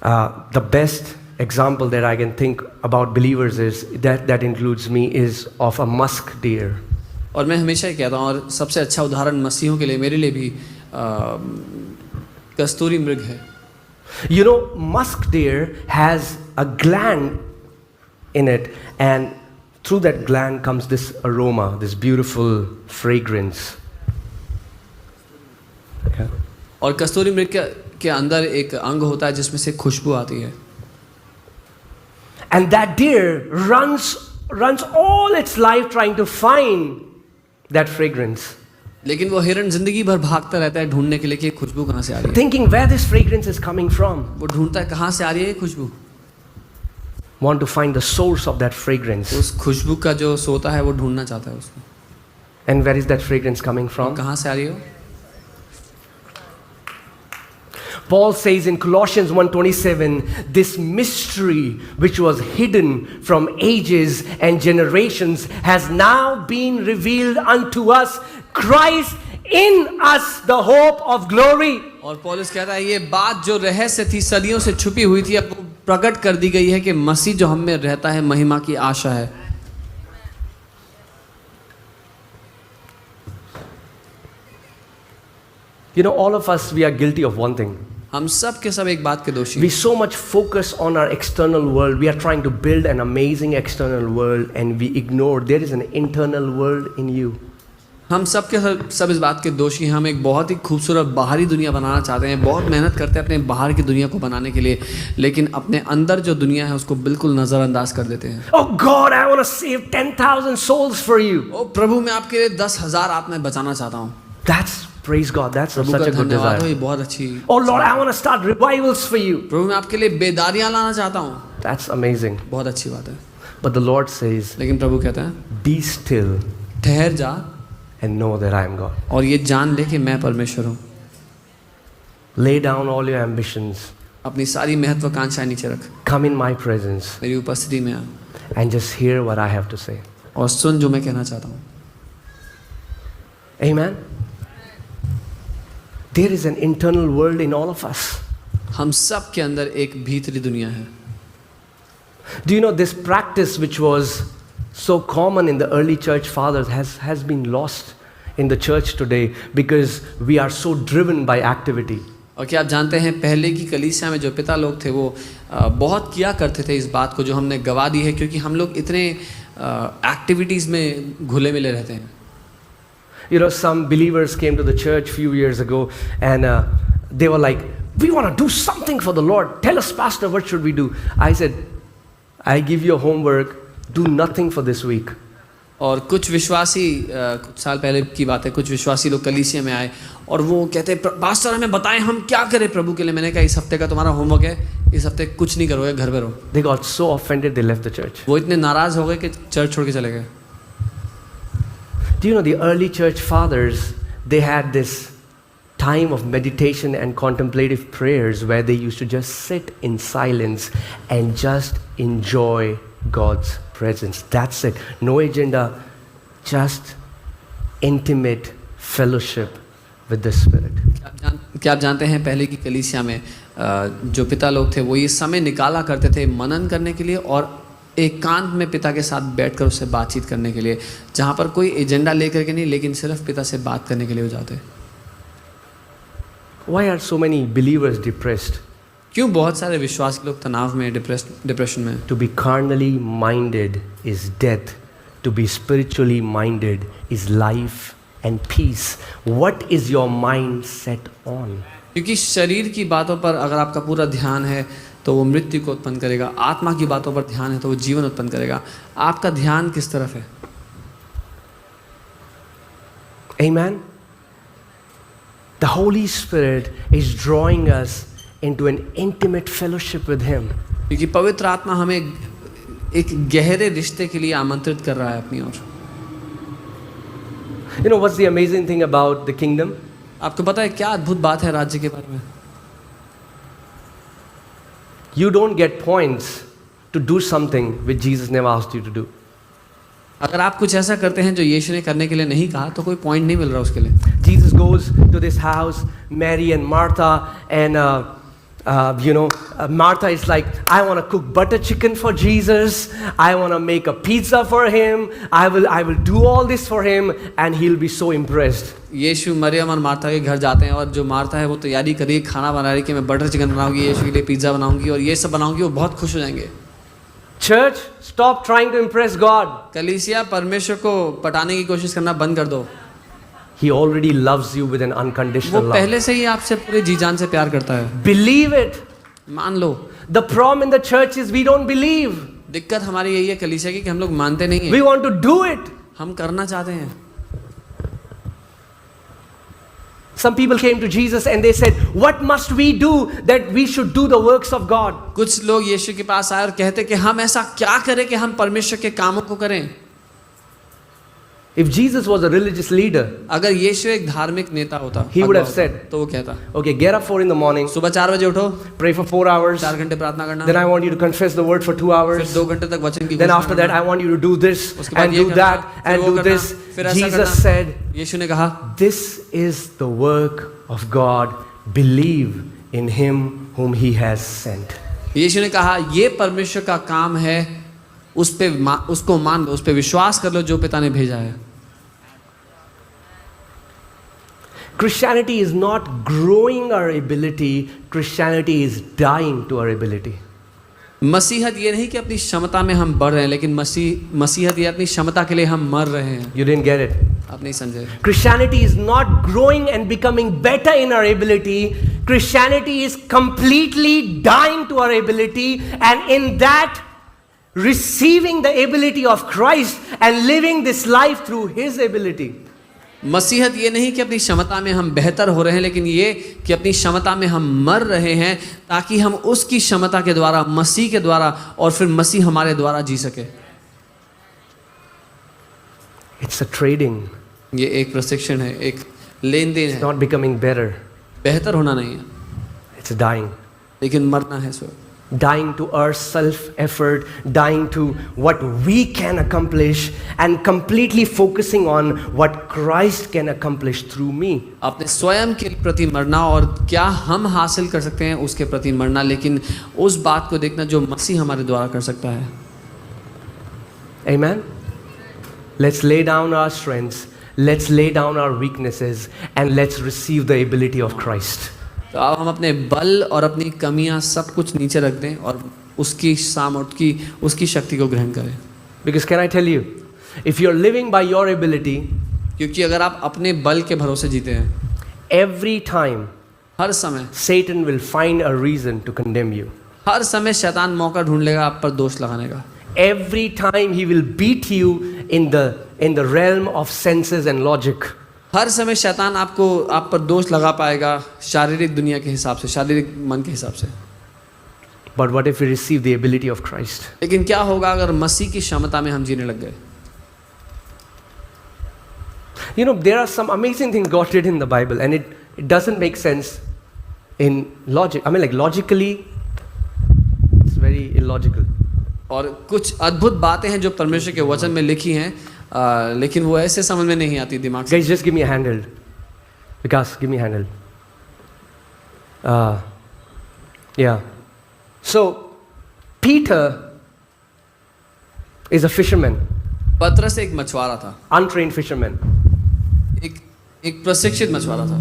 The best example that I can think about believers is, that includes me, is of a musk deer. और मैं हमेशा ही कहता हूँ, और सबसे अच्छा उदाहरण मसीहों के लिए, मेरे लिए भी कस्तूरी मृग है। You know, musk deer has a gland in it, and through that gland comes this aroma, this beautiful fragrance. Okay. और कस्तूरी मृग के अंदर एक अंग होता है जिसमें से खुशबू आती है। And that deer runs all its life trying to find that fragrance. लेकिन वो हिरण जिंदगी भर भागता रहता है ढूंढने के लिए कि खुशबू कहाँ से आ रही है। Thinking where this fragrance is coming from. वो ढूंढता है कहाँ से आ रही है ये खुशबू। Want to find the source of that fragrance. उस खुशबू का जो सोता है वो ढूंढना चाहता है उसको। And where is that fragrance coming और from? कहाँ से आ रही हो? Paul says in Colossians 1:27, this mystery which was hidden from ages and generations has now been revealed unto us, Christ in us, the hope of glory. और पौलुस कहता है ये बात जो रहस्य थी, सदियों से छुपी हुई थी, अब वो प्रकट कर दी गई है कि मसीह जो हम में रहता है, महिमा की आशा है। You know, all of us, we are guilty of one thing. हम सब के सब एक बात के दोषी We so much focus on our external world. We are trying to build an amazing external world and we ignore there is an internal world in you. हम सब के सब इस बात के दोषी हैं। हम एक बहुत ही खूबसूरत बाहरी दुनिया बनाना चाहते हैं, बहुत मेहनत करते हैं अपने बाहर की दुनिया को बनाने के लिए, लेकिन अपने अंदर जो दुनिया है उसको बिल्कुल नज़रअंदाज कर देते हैं। Oh God, I want to save 10,000 souls for you. ओ प्रभु, मैं आपके लिए 10,000 आत्माएं बचाना चाहता हूँ। That's, praise God, that's Prabhu such का a good धन्यवाद हो, desire. ये बहुत अच्छी। Oh Lord, I want to start revivals for you. प्रभु, मैं आपके लिए बेदारियां लाना चाहता हूँ। That's amazing. बहुत अच्छी बात है। But the Lord says, लेकिन प्रभु कहता है be still ठहर जा and know that I am God. और ये जान ले कि मैं परमेश्वर हूँ। Lay down all your ambitions. अपनी सारी महत्वाकांक्षाएं नीचे रख, Come in my presence मेरी उपस्थिति में आ and just hear what I have to say. और सुन जो मैं कहना चाहता हूँ। Amen. There is an internal world in all of us. हम सब के अंदर एक भीतरी दुनिया है। Do you know this practice which was so common in the early church fathers has been lost in the church today because we are so driven by activity. और क्या आप जानते हैं पहले की कलीसिया में जो पिता लोग थे वो बहुत किया करते थे इस बात को जो हमने गवा दी है, क्योंकि हम लोग इतने एक्टिविटीज़ में घुले मिले रहते हैं। You know, some believers came to the church few years ago and they were like, we want to do something for the Lord. Tell us, Pastor, what should we do? I said, I give you homework, do nothing for this week. और कुछ विश्वासी कुछ साल पहले की बात है, कुछ विश्वासी लोग कलीसिया में आए और वो कहते पास्टर हमें बताएं हम क्या करें प्रभु के लिए। मैंने कहा इस हफ्ते का तुम्हारा होमवर्क है, इस हफ्ते कुछ नहीं करोगे, घर पे रहो। They got so offended they left the church. वो इतने नाराज हो गए कि चर्च छोड़ के चले गए। Do you know the early church fathers, they had this time of meditation and contemplative prayers where they used to just sit in silence and just enjoy God's presence. That's it. No agenda, just intimate fellowship with the Spirit. क्या आप जानते हैं पहले की कलीसिया में जो पिता लोग थे वो ये समय निकाला करते थे मनन करने के लिए और एकांत में पिता के साथ बैठकर उससे बातचीत करने के लिए, जहाँ पर कोई एजेंडा लेकर के नहीं, लेकिन सिर्फ पिता से बात करने के लिए हो जाते। Why are so many believers depressed? क्यों बहुत सारे विश्वासी लोग तनाव में, डिप्रेशन में? To be carnally minded is death. To be spiritually minded is life and peace. What is your mind set on? क्योंकि शरीर की बातों पर अगर आपका पूरा ध्यान है तो वो मृत्यु को उत्पन्न करेगा, आत्मा की बातों पर ध्यान है तो वो जीवन उत्पन्न करेगा। आपका ध्यान किस तरफ है? Amen. The Holy Spirit is drawing us into an intimate fellowship with Him. क्योंकि पवित्र आत्मा हमें एक गहरे रिश्ते के लिए आमंत्रित कर रहा है अपनी ओर। You know what's the amazing thing about the kingdom? आपको पता है क्या अद्भुत बात है राज्य के बारे में? You don't get points to do something which Jesus never asked you to do. अगर आप कुछ ऐसा करते हैं जो यीशु ने करने के लिए नहीं कहा तो कोई पॉइंट नहीं मिल रहा उसके लिए। Jesus goes to this house, Mary and Martha, and Martha is like, I want to cook butter chicken for Jesus. I want to make a pizza for him. I will do all this for him, and he'll be so impressed. यीशु मरियम और Martha के घर जाते हैं और जो Martha है वो तैयारी कर रही है, खाना बना रही है कि मैं बटर चिकन बनाऊंगी, यीशु के लिए पिज्ज़ा बनाऊंगी और ये सब बनाऊंगी, वो बहुत खुश हो जाएंगे। Church, stop trying to impress God. कलीसिया, परमेश्वर को पटाने की कोशिश करना बंद कर दो। He already loves you with an वो unconditional love. पहले से ही आपसे पूरे जी जान से प्यार करता है। Believe it. मान लो। The problem in the church is we don't believe. दिक्कत हमारी यही है कलीसिया की कि हम लोग मानते नहीं We हैं। want to do it. हम करना चाहते हैं। Some people came to Jesus and they said, what must we do that we should do the works of God? कुछ लोग यीशु के पास आए और कहते कि हम ऐसा क्या करें कि हम परमेश्वर के कामों को करें। If Jesus was a religious leader, अगर यीशु एक धार्मिक नेता होता, He would have अगुआ said, होता, तो वो कहता, okay, get up 4 in the morning, सुबह 4 बजे उठो, pray for 4 hours, 4 घंटे प्रार्थना करना, then I want you to confess the word for 2 फिर hours, 2 घंटे तक वचन की then घोषणा after that करना, I want you to do this उसके बाद and ये do करना, that फिर and वो do करना, this. फिर ऐसा Jesus करना। said, यीशु ने कहा, this is the work of God. Believe in him whom he has sent. यीशु ने कहा, ये परमेश्वर का काम है, उसको मान लो, उस पे विश्वास कर लो जो पिता ने भेजा है। Christianity is not growing our ability, Christianity is dying to our ability. मसीहत ये नहीं कि अपनी क्षमता में हम बढ़ रहे हैं, लेकिन मसीहत ये अपनी क्षमता के लिए हम मर रहे हैं। You didn't get it. आप नहीं समझे। Christianity is not growing and becoming better in our ability. Christianity is completely dying to our ability, and in that, receiving the ability of Christ and living this life through his ability. मसीहत ये नहीं कि अपनी क्षमता में हम बेहतर हो रहे हैं, लेकिन ये कि अपनी क्षमता में हम मर रहे हैं ताकि हम उसकी क्षमता के द्वारा, मसीह के द्वारा, और फिर मसीह हमारे द्वारा जी सके। It's a trading. ये एक प्रशिक्षण है, एक लेन देन It's है। not becoming better. बेहतर होना नहीं है, It's dying. लेकिन मरना है स्वयं। Dying to our self-effort, dying to what we can accomplish, and completely focusing on what Christ can accomplish through me. अपने स्वयं के प्रति मरना और क्या हम हासिल कर सकते हैं उसके प्रति मरना, लेकिन उस बात को देखना जो मसीह हमारे द्वारा कर सकता है। Amen? Let's lay down our strengths, let's lay down our weaknesses, and let's receive the ability of Christ. तो अब हम अपने बल और अपनी कमियां सब कुछ नीचे रख दें और उसकी सामर्थ्य उसकी शक्ति को ग्रहण करें। Because can I tell you, if you're living by your ability, क्योंकि अगर आप अपने बल के भरोसे जीते हैं, every time हर समय Satan will find a reason to condemn you. हर समय शैतान मौका ढूंढ लेगा आप पर दोष लगाने का। Every time he will beat you in the realm of senses and logic. हर समय शैतान आप पर दोष लगा पाएगा शारीरिक दुनिया के हिसाब से, शारीरिक मन के हिसाब से। But what if we receive the ability of Christ? लेकिन क्या होगा अगर मसीह की क्षमता में हम जीने लग गए? You know, there are some amazing things God did in the Bible, and it doesn't make sense in logic. I mean, like logically, it's very illogical. और कुछ अद्भुत बातें हैं जो परमेश्वर के वचन में लिखी हैं, लेकिन वो ऐसे समझ में नहीं आती दिमाग से। Guys, just give me a handheld. Vikas, give me a handheld. Yeah. So, Peter is a fisherman, पतरस एक मछुआरा था, untrained fisherman. एक प्रशिक्षित मछुआरा था।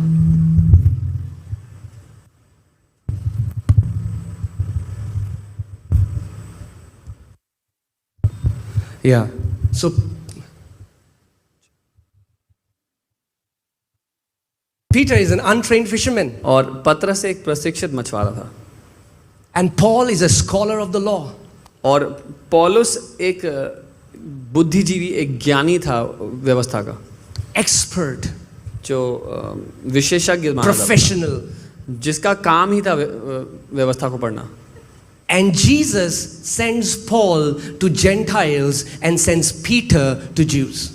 Yeah. So, Peter is an untrained fisherman, और पतरस एक प्रशिक्षित मछुआरा था, and Paul is a scholar of the law. और पौलुस एक बुद्धिजीवी, एक ज्ञानी था व्यवस्था का, Expert, जो विशेषज्ञ माना जाता था, professional. जिसका काम ही था व्यवस्था को पढ़ना। And Jesus sends Paul to Gentiles and sends Peter to Jews.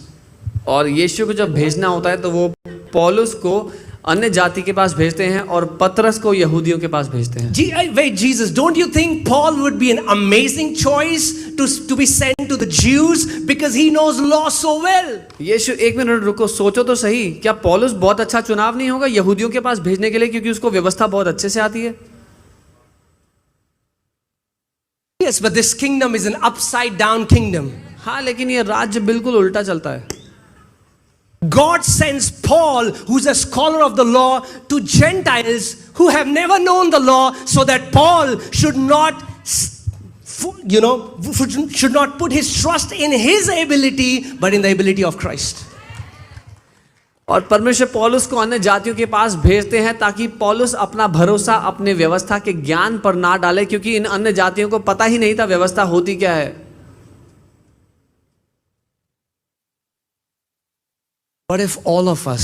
और यीशु को जब भेजना होता है तो वो पौलुस को अन्य जाति के पास भेजते हैं और पतरस को यहूदियों के पास भेजते हैं। Wait, Jesus, don't you think Paul would be an amazing choice to be sent to the Jews because he knows law so well? यीशु एक मिनट रुको, सोचो तो सही, क्या पौलुस बहुत अच्छा चुनाव नहीं होगा यहूदियों के पास भेजने के लिए, क्योंकि उसको व्यवस्था बहुत अच्छे से आती है? Yes, but this kingdom is an upside down kingdom. हाँ, लेकिन ये राज्य बिल्कुल उल्टा चलता है। God sends Paul, who's a scholar of the law, to Gentiles who have never known the law, so that Paul should not, should not put his trust in his ability, but in the ability of Christ. और परमेश्वर पौलुस को अन्य जातियों के पास भेजते हैं ताकि पौलुस अपना भरोसा अपने व्यवस्था के ज्ञान पर ना डाले, क्योंकि इन अन्य जातियों को पता ही नहीं था व्यवस्था होती क्या है। What if all of us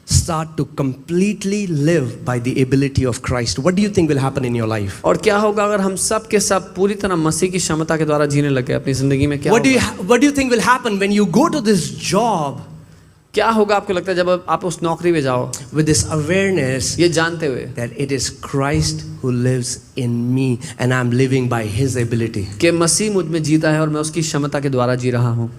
start to completely live by the ability of Christ, what do you think will happen in your life? और क्या होगा अगर हम सब के सब पूरी तरह मसीह की क्षमता के द्वारा जीने लगे अपनी जिंदगी में? क्या What do you think will happen when you go to this job क्या होगा आपको लगता है जब आप उस नौकरी में जाओ with this awareness ये जानते हुए that it is Christ who lives in me and I'm living by His ability? कि मसीह मुझ में जीता है और मैं उसकी क्षमता के द्वारा जी रहा हूँ?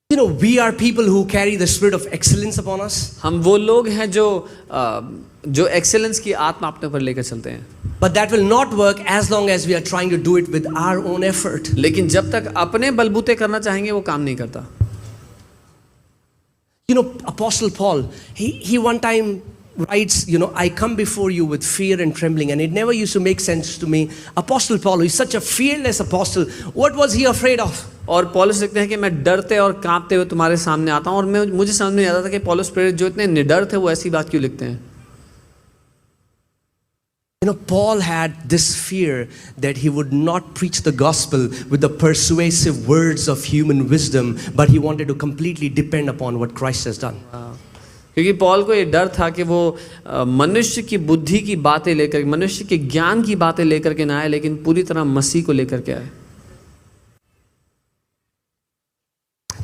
You know, we are people who carry the spirit of excellence upon us. हम वो लोग हैं जो एक्सेलेंस की आत्मा अपने ऊपर लेकर चलते हैं, But that will not work as long as we are trying to do it with our own effort. लेकिन जब तक अपने बलबूते करना चाहेंगे वो काम नहीं करता। You know, Apostle Paul, he one time writes, you know, I come before you with fear and trembling, and it never used to make sense to me. Apostle Paul, who is such a fearless apostle, what was he afraid of? और पौलुस लिखते हैं कि मैं डरते और कांपते हुए तुम्हारे सामने आता हूँ, और मुझे समझ में नहीं आता था कि पौलुस प्रेरित जो इतने निडर थे वो ऐसी बात क्यों लिखते हैं। You know, Paul had this fear that he would not preach the gospel with the persuasive words of human wisdom, but he wanted to completely depend upon what Christ has done. क्योंकि Paul को ये डर था कि वो मनुष्य की बुद्धि की बातें लेकर, मनुष्य के ज्ञान की बातें लेकर के ना आए, लेकिन पूरी तरह मसीह को लेकर के आए।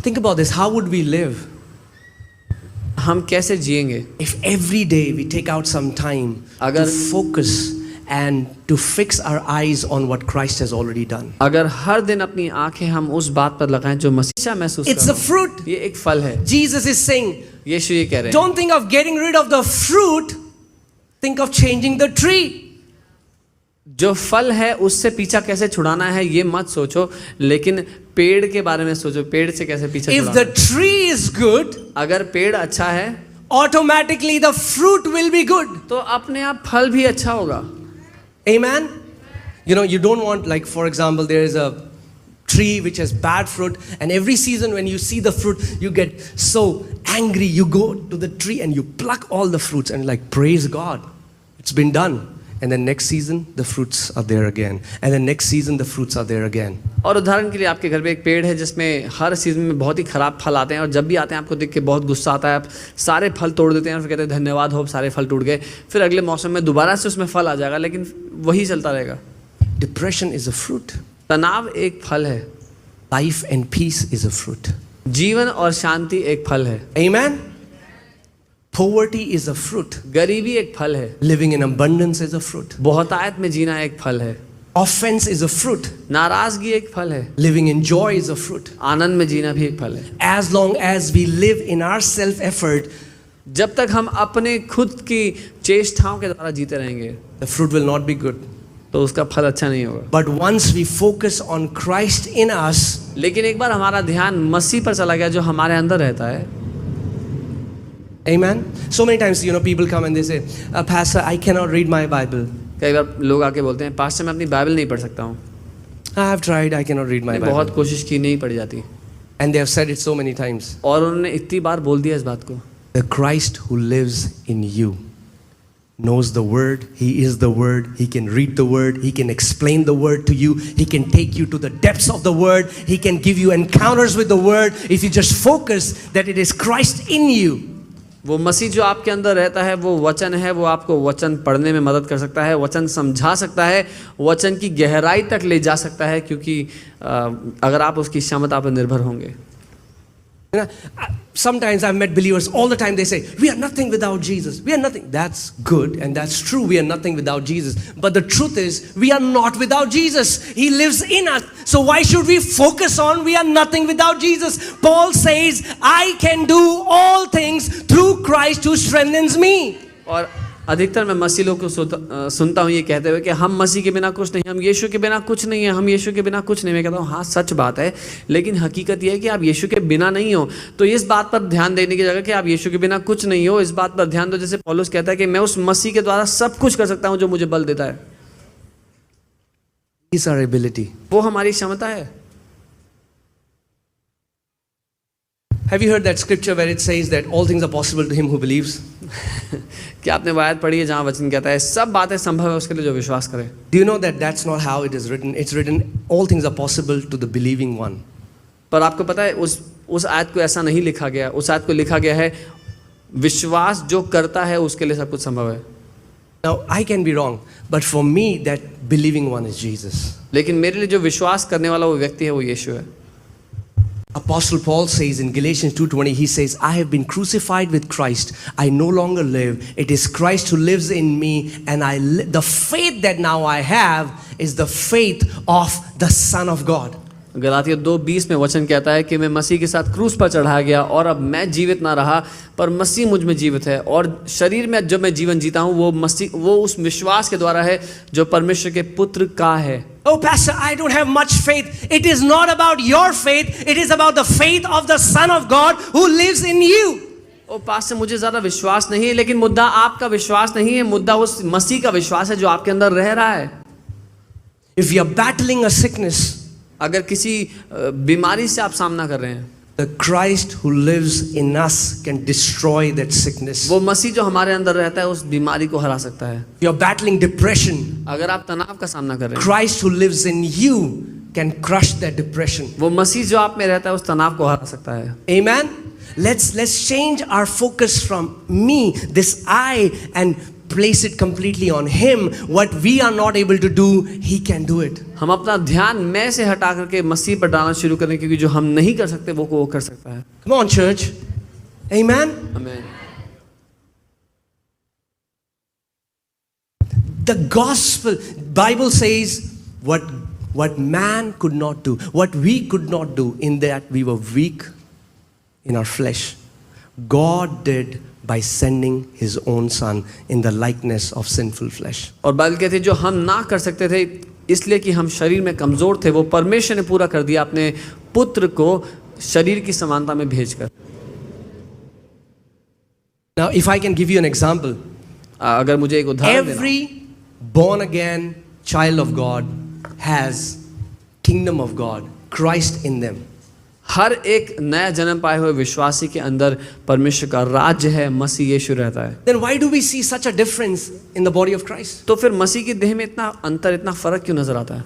Think about this. How would we live हम कैसे जिएंगे if every day we take out some time to focus and to fix our eyes on what Christ has already done? अगर हर दिन अपनी आंखें हम उस बात पर लगाएं जो मसीह महसूस कर It's a fruit. ये एक फल है। Jesus is saying, यीशु ये कह रहे हैं, don't think of getting rid of the fruit, think of changing the tree. जो फल है उससे पीछा कैसे छुड़ाना है ये मत सोचो, लेकिन पेड़ के बारे में सोचो, पेड़ से कैसे पीछा If छुड़ाना the है। tree is good, अगर पेड़ अच्छा है automatically the fruit will be good. तो अपने आप फल भी अच्छा होगा। Amen? You know, you don't want, like, for example, there is a tree which has bad fruit, and every season when you see the fruit, you get so angry. You go to the tree and you pluck all the fruits and, like, praise God. It's been done. And then next season, the fruits are there again. And then next season, the fruits are there again. और उदाहरण के लिए आपके घर पे एक पेड़ है जिसमें हर सीजन में बहुत ही खराब फल आते हैं, और जब भी आते हैं आपको देख के बहुत गुस्सा आता है, आप सारे फल तोड़ देते हैं और फिर कहते हैं धन्यवाद हो सारे फल टूट गए। फिर अगले मौसम में दोबारा से उसमें फल आ जाएगा, लेकिन वही चलता रहेगा। Depression is a fruit. तनाव एक फल है। Life and peace is a fruit. जीवन और शांति एक फल है। Amen? Poverty is a fruit. गरीबी एक फल है। Living in abundance is a fruit. बहुतायत में जीना एक फल है। Offense is a fruit. नाराजगी एक फल है। Living in joy is a fruit. आनंद में जीना भी एक फल है। As long as we live in our self-effort, जब तक हम अपने खुद की चेष्टाओं के द्वारा जीते रहेंगे, the fruit will not be good. तो उसका फल अच्छा नहीं होगा। But once we focus on Christ in us, लेकिन एक बार हमारा ध्यान मसीह पर चला गया जो हमारे अंदर रहता है। amen? So many times, you know, people come and they say, Pastor, I cannot read my Bible. कई बार लोग आके बोलते हैं, पास्टर मैं अपनी बाइबल नहीं पढ़ सकता हूँ। I have tried, I cannot read my मैंने Bible. बहुत कोशिश की, नहीं पढ़ी जाती। And they have said it so many times. और उन्होंने इतनी बार बोल दिया इस बात को। The Christ who lives in you knows the word. He is the word. He can read the word. He can explain the word to you. He can take you to the depths of the word. He can give you encounters with the word if you just focus that it is Christ in you. वो मसीह जो आपके अंदर रहता है वो वचन है, वो आपको वचन पढ़ने में मदद कर सकता है, वचन समझा सकता है, वचन की गहराई तक ले जा सकता है, क्योंकि अगर आप उसकी क्षमता पर निर्भर होंगे। You know, sometimes I've met believers all the time. They say, we are nothing without Jesus. We are nothing. That's good and that's true. We are nothing without Jesus. But the truth is, we are not without Jesus. He lives in us. So why should we focus on we are nothing without Jesus? Paul says, I can do all things through Christ who strengthens me. और अधिकतर मैं मसीह लोग को सुनता हूँ ये कहते हुए कि हम मसीह के बिना कुछ नहीं, हम यीशु के बिना कुछ नहीं है, हम यीशु के बिना कुछ नहीं। मैं कहता हूँ हाँ सच बात है, लेकिन हकीकत ये है कि आप यीशु के बिना नहीं हो। तो इस बात पर ध्यान देने की जगह कि आप यीशु के बिना कुछ नहीं हो, इस बात पर ध्यान दो जैसे पौलुस कहता है कि मैं उस मसीह के द्वारा सब कुछ कर सकता हूँ जो मुझे बल देता है। Is our ability. वो हमारी क्षमता है। Have you heard that scripture where it says that all things are possible to him who believes? क्या आपने वो आयत पढ़ी है जहाँ वचन कहता है सब बातें संभव है उसके लिए जो विश्वास करे? Do you know that that's not how it is written? It's written all things are possible to the believing one. पर आपको पता है उस आयत को ऐसा नहीं लिखा गया। उस आयत को लिखा गया है विश्वास जो करता है उसके लिए सब कुछ संभव है। Now, I can be wrong, but for me, that believing one is Jesus. लेकिन मेरे लिए जो विश्वास करने वाला वो व्यक्ति है वो यीशु है। Apostle Paul says in Galatians 2:20, he says, I have been crucified with Christ. I no longer live. It is Christ who lives in me, and the faith that now I have is the faith of the Son of God. Galatia 2:20 में वचन कहता है कि मैं मसीह के साथ क्रूस पर चढ़ाया गया और अब मैं जीवित ना रहा पर मसीह मुझ में जीवित है, और शरीर में जब मैं जीवन जीता हूँ वो उस विश्वास के द्वारा है जो परमेश्वर के पुत्र का है। Oh pastor, I don't have much faith. It is not about your faith. It is about the faith of the Son of God who lives in you. ओ पास्टर मुझे ज़्यादा विश्वास नहीं है, लेकिन मुद्दा आपका विश्वास नहीं है, मुद्दा उस मसीह का विश्वास है जो आपके अंदर रह रहा है। If you are battling a sickness, अगर किसी बीमारी से आप सामना कर रहे हैं, the Christ who lives in us can destroy that sickness. वो मसीह जो हमारे अंदर रहता है उस बीमारी को हरा सकता है। If you are battling depression, अगर आप तनाव का सामना कर रहे हैं, Christ who lives in you can crush that depression. वो मसीह जो आप में रहता है उस तनाव को हरा सकता है। Amen. Let's change our focus from me, this I, and place it completely on him. What we are not able to do, he can do it. हम अपना ध्यान मैं से हटा करके मसीह पर डालना शुरू करें, क्योंकि जो हम नहीं कर सकते वो कर सकता है। Come on, church. Amen. आमीन। The gospel, Bible says what man could not do, what we could not do, in that we were weak in our flesh, God did by sending his own son in the likeness of sinful flesh. और Bible कहती है जो हम ना कर सकते थे इसलिए कि हम शरीर में कमजोर थे, वो परमेश्वर ने पूरा कर दिया अपने पुत्र को शरीर की समानता में भेजकर। Now if I can give you an example, अगर मुझे एक उदाहरण देना, every born again child of God has kingdom of God, Christ in them. हर एक नया जन्म पाए हुए विश्वासी के अंदर परमेश्वर का राज्य है, मसीह यीशु रहता है। Then why do we see such a difference in the body of Christ? तो फिर मसीह की देह में इतना अंतर, इतना फर्क क्यों नजर आता है?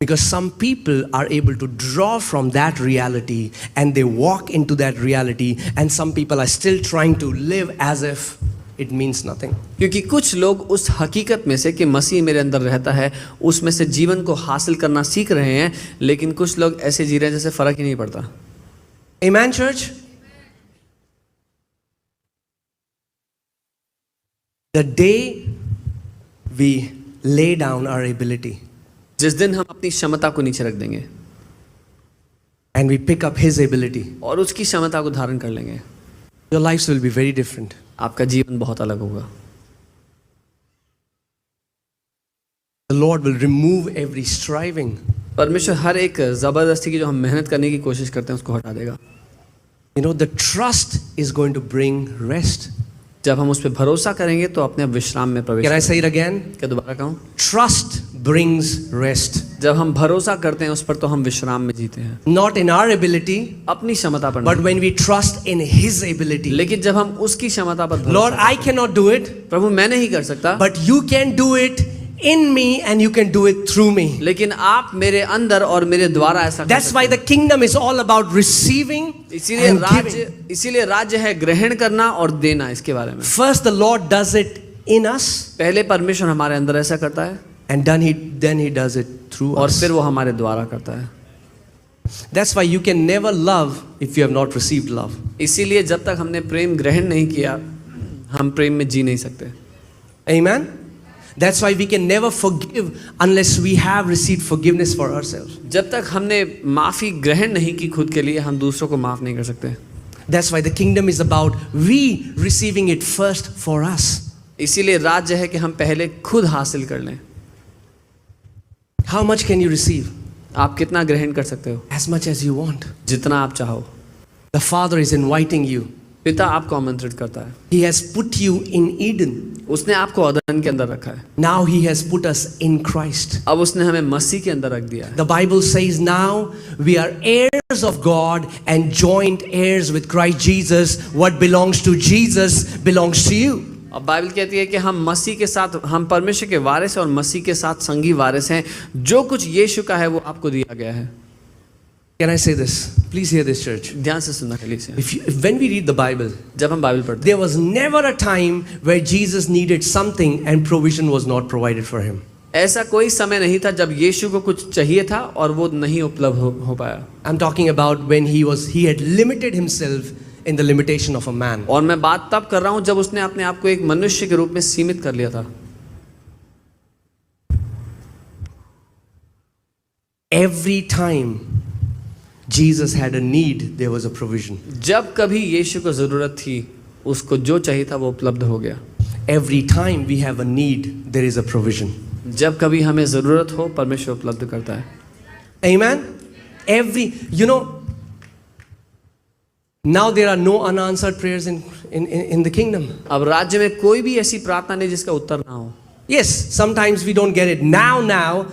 Because some people are able to draw from that reality and they walk into that reality, and some people are still trying to live as if it means nothing. क्योंकि कुछ लोग उस हकीकत में से कि मसीह मेरे अंदर रहता है उसमें से जीवन को हासिल करना सीख रहे हैं, लेकिन कुछ लोग ऐसे जी रहे हैं जैसे फर्क ही नहीं पड़ता। Amen, church? The day we lay down our ability जिस दिन हम अपनी क्षमता को नीचे रख देंगे and we pick up his ability, और उसकी क्षमता को धारण कर लेंगे, your lives will be very different. आपका जीवन बहुत अलग होगा। The Lord will remove every striving. परमेश्वर हर एक जबरदस्ती की जो हम मेहनत करने की कोशिश करते हैं उसको हटा देगा। You know, the trust is going to bring rest. जब हम उस पर भरोसा करेंगे तो अपने विश्राम में प्रवेश Can I करेंगे। say it again? क्या दोबारा कहूँ? Trust brings rest. जब हम भरोसा करते हैं उस पर तो हम विश्राम में जीते हैं, Not in our ability, अपनी क्षमता पर but नहीं। when we trust in his ability. लेकिन जब हम उसकी क्षमता पर Lord, भरोसा I cannot do it, प्रभु मैं नहीं कर सकता, but you can do it in me and you can do it through me. लेकिन आप मेरे अंदर और मेरे द्वारा ऐसा कर That's सकते why हैं। the kingdom is all about receiving and giving. इसीलिए राज्य है ग्रहण करना और देना। इसके बारे में First, the Lord does it in us, पहले परमेश्वर हमारे अंदर ऐसा करता है and then he does it through और us. फिर वो हमारे द्वारा करता है। That's why you can never love if you have not received love. इसीलिए जब तक हमने प्रेम ग्रहण नहीं किया हम प्रेम में जी नहीं सकते। Amen? That's why we can never forgive unless we have received forgiveness for ourselves. जब तक हमने माफी ग्रहण नहीं की खुद के लिए हम दूसरों को माफ नहीं कर सकते। That's why the kingdom is about we receiving it first for us. इसीलिए राज्य है कि हम पहले खुद हासिल कर लें। How much can you receive? आप कितना ग्रहण कर सकते हो? As much as you want. जितना आप चाहो। The Father is inviting you. पिता आपको आमंत्रित करता है। He has put you in Eden. उसने आपको अदन के अंदर रखा है। Now he has put us in Christ. अब उसने हमें मसीह के अंदर रख दिया है। The Bible says now we are heirs of God and joint heirs with Christ Jesus. What belongs to Jesus belongs to you. अब बाइबल कहती है कि हम मसीह के साथ, हम परमेश्वर के वारिस हैं और मसीह के साथ संगी वारिस हैं। जो कुछ यीशु का है वो आपको दिया गया है। Can I say this? Please hear this, church. ध्यान से सुनना कली से। When we read the Bible, जब हम बाइबल पढ़ते there was never a time where Jesus needed something and provision was not provided for him. ऐसा कोई समय नहीं था जब यीशु को कुछ चाहिए था और वो नहीं उपलब्ध हो पाया। I'm talking about when he had limited himself in the limitation of a man. और मैं बात तब कर रहा हूँ जब उसने अपने आप को एक मनुष्य के रूप में सीमित कर लिया था। Every time Jesus had a need, there was a provision. जब कभी यीशु को जरूरत थी, उसको जो चाहिए था वो उपलब्ध हो गया। Every time we have a need, there is a provision. जब कभी हमें जरूरत हो, परमेश्वर उपलब्ध करता है। Amen. Now there are no unanswered prayers in the kingdom. अब राज्य में कोई भी ऐसी प्रार्थना नहीं जिसका उत्तर ना हो। Yes, sometimes we don't get it now,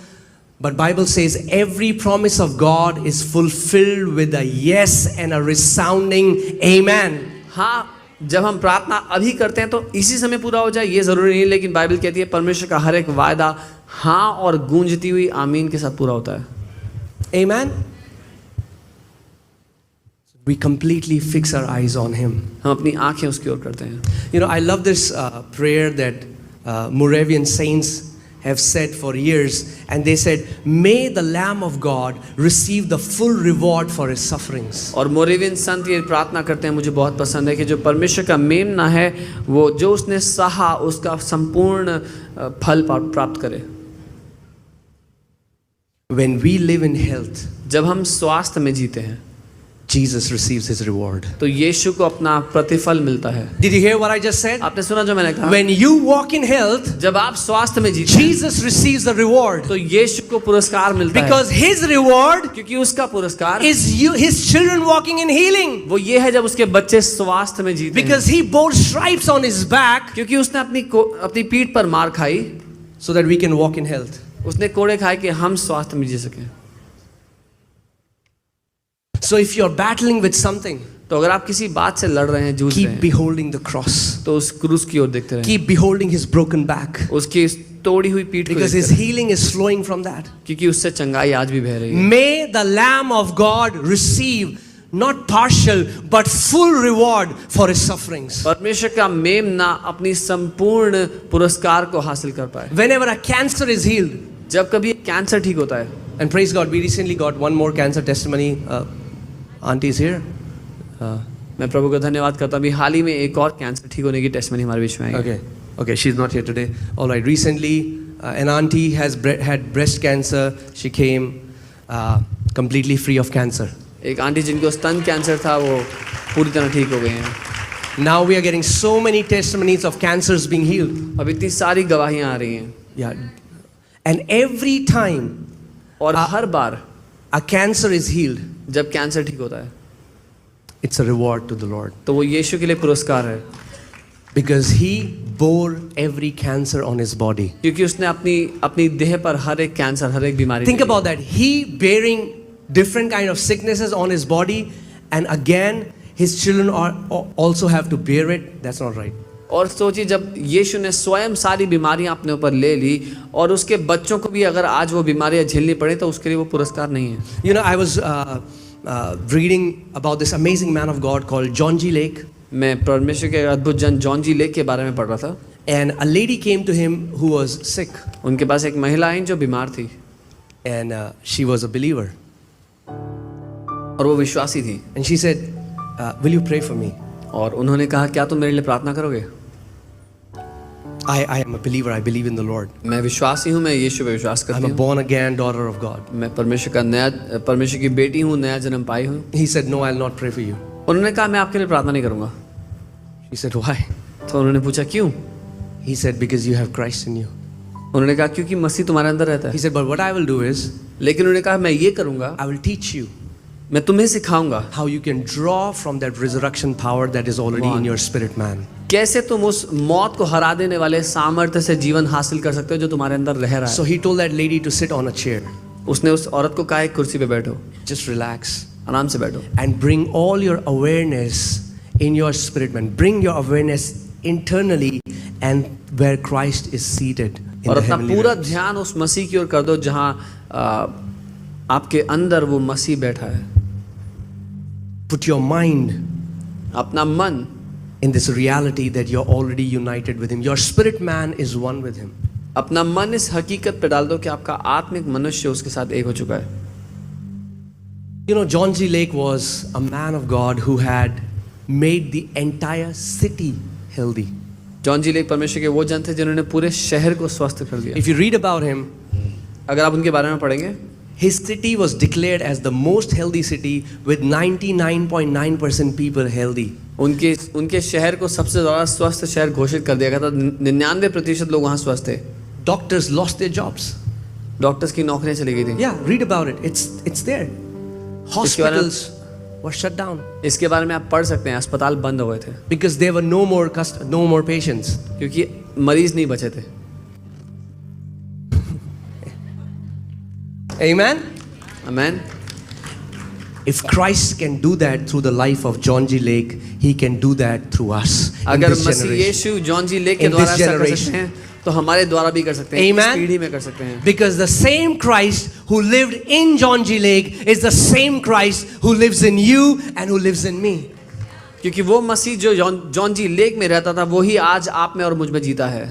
but Bible says every promise of God is fulfilled with a yes and a resounding amen. हाँ, जब हम प्रार्थना अभी करते हैं तो इसी समय पूरा हो जाए ये जरूरी नहीं, लेकिन बाइबल कहती है परमेश्वर का हर एक वायदा हाँ और गूंजती हुई आमीन के साथ पूरा होता है। Amen. We completely fix our eyes on him. हम अपनी आंखें उसकी ओर करते हैं। I love this prayer that Moravian saints have said for years, and they said, "May the Lamb of God receive the full reward for his sufferings." और मोरेवियन संत ये प्रार्थना करते हैं, मुझे बहुत पसंद है कि जो परमेश्वर का मेमना है वो जो उसने सहा उसका संपूर्ण फल प्राप्त करे। When we live in health, जब हम स्वास्थ्य में जीते हैं Jesus receives his reward. तो यीशु को अपना प्रतिफल मिलता है। Did you hear what I just said? आपने सुना जो मैंने कहा? When you walk in health, जब आप स्वास्थ्य में जीते हैं Jesus receives the reward. तो यीशु को पुरस्कार मिलता है। Because his reward क्योंकि उसका पुरस्कार is his children walking in healing. वो ये है जब उसके बच्चे स्वास्थ्य में जीते हैं। Because he bore stripes on his back, क्योंकि उसने अपनी पीठ पर मार खाई, so that we can walk in health. उसने कोड़े खाए कि हम स्वास्थ्य में जी सकें। So if you're battling with something, तो अगर आप किसी बात से लड़ रहे हैं, जूझ रहे keep हैं, beholding the cross. तो उस क्रूस की ओर देखते रहें। Keep beholding his broken back. उसकी तोड़ी हुई पीठ को Because his देखते रहें, healing is flowing from that. क्योंकि उससे चंगाई आज भी बह रही है। May the Lamb of God receive not partial but full reward for his sufferings. परमेश्वर का मेमना अपनी संपूर्ण पुरस्कार को हासिल कर पाए। Whenever a cancer is healed, जब कभी कैंसर ठीक होता है, and praise God, we recently got one more cancer testimony. Auntie is here. मैं प्रभु का धन्यवाद करता हूँ। अभी हाल ही में एक और कैंसर ठीक होने की टेस्टमनी हमारे बीच में आई। Okay, she's not here today. All right, recently an auntie has had breast cancer. She came completely free of cancer. एक आंटी जिनको स्तन कैंसर था वो पूरी तरह ठीक हो गए हैं। Now we are getting so many testimonies of cancers being healed. अब इतनी सारी गवाहियाँ आ रही हैं। Yeah, and every time और हर बार a cancer is healed, जब कैंसर ठीक होता है it's a reward to the Lord. तो वो यीशु के लिए पुरस्कार है, Because he bore every cancer on his body. क्योंकि उसने अपनी देह पर हर एक कैंसर, हर एक बीमारी। Think about that. He bearing different kind of sicknesses on his body, and again his children also have to bear it. That's not right. और सोचिए जब यीशु ने स्वयं सारी बीमारियां अपने ऊपर ले ली और उसके बच्चों को भी अगर आज वो बीमारियां झेलनी पड़े तो उसके लिए वो पुरस्कार नहीं है। I was reading about this amazing man of God called John G. Lake. मैं परमेश्वर के अद्भुत जन जॉन जी लेक के बारे में पढ़ रहा था। And a lady came to him who was sick. उनके पास एक महिला आई जो बीमार थी। And she was a believer. और वो विश्वासी थी। And she said, "Will you pray for me?" और उन्होंने कहा क्या तुम मेरे लिए प्रार्थना करोगे? I am a believer. I believe in the Lord. मैं विश्वासी हूँ, मैं यीशु पे विश्वास I'm करती a हूँ। born again daughter of God. मैं परमेश्वर की बेटी हूँ, नया जन्म पाई हूँ। He said, "No, I'll not pray for you." उन्होंने कहा मैं आपके लिए प्रार्थना नहीं करूँगा। She said, "Why?" तो उन्होंने पूछा क्यों? He said, "Because you have Christ in you." उन्होंने कहा क्योंकि मसीह तुम्हारे अंदर रहता He है। said, "But what I will do is, लेकिन उन्होंने कहा मैं ये करूँगा, I will teach you मैं तुम्हें सिखाऊंगा how you can draw from that resurrection power that is already in your spirit man." कैसे तुम उस मौत को हरा देने वाले सामर्थ्य से जीवन हासिल कर सकते हो जो तुम्हारे अंदर रह रहा है। So he told that lady to sit on a chair. उसने उस औरत को कहा एक कुर्सी पे बैठो, Just relax आराम से बैठो and bring all your awareness in your spirit man. Bring your awareness internally and where Christ is seated in और the अपना heavenly पूरा realms. ध्यान उस मसीह की ओर कर दो जहाँ आपके अंदर वो मसीह बैठा है। put your mind अपना मन in this reality that you're already united with Him. Your spirit man is one with Him. अपना मन इस हकीकत पे डाल दो कि आपका आत्मिक मनुष्य उसके साथ एक हो चुका है. You know, John G. Lake was a man of God who had made the entire city healthy. John G Lake परमेश्वर के वो जन थे जिन्होंने पूरे शहर को स्वस्थ कर दिया. If you read about him, अगर आप उनके बारे में पढ़ेंगे, his city was declared as the most healthy city with 99.9% people healthy. उनके शहर को सबसे ज़्यादा स्वस्थ शहर घोषित कर दिया गया था. 99% लोग वहाँ स्वस्थ थे. Doctors lost their jobs. Doctors की नौकरियाँ चली गई थी. Yeah, read about it. It's there. Hospitals were shut down इसके बारे में आप पढ़ सकते हैं. अस्पताल बंद हो गए थे because there were no more patients. क्योंकि मरीज नहीं बचे थे. Amen. Amen. If Christ can do that through the life of John G. Lake, He can do that through us in अगर this मसीह generation. यीशु जॉन जी लेक के In द्वारा this ऐसा कर generation. सकते हैं तो हमारे द्वारा भी कर सकते हैं. इस Amen. पीढ़ी में कर सकते हैं. Because the same Christ who lived in John G. Lake is the same Christ who lives in you and who lives in me. क्योंकि वो मसीह जो जॉन जी लेक में रहता था वही आज आप में और मुझ में जीता है.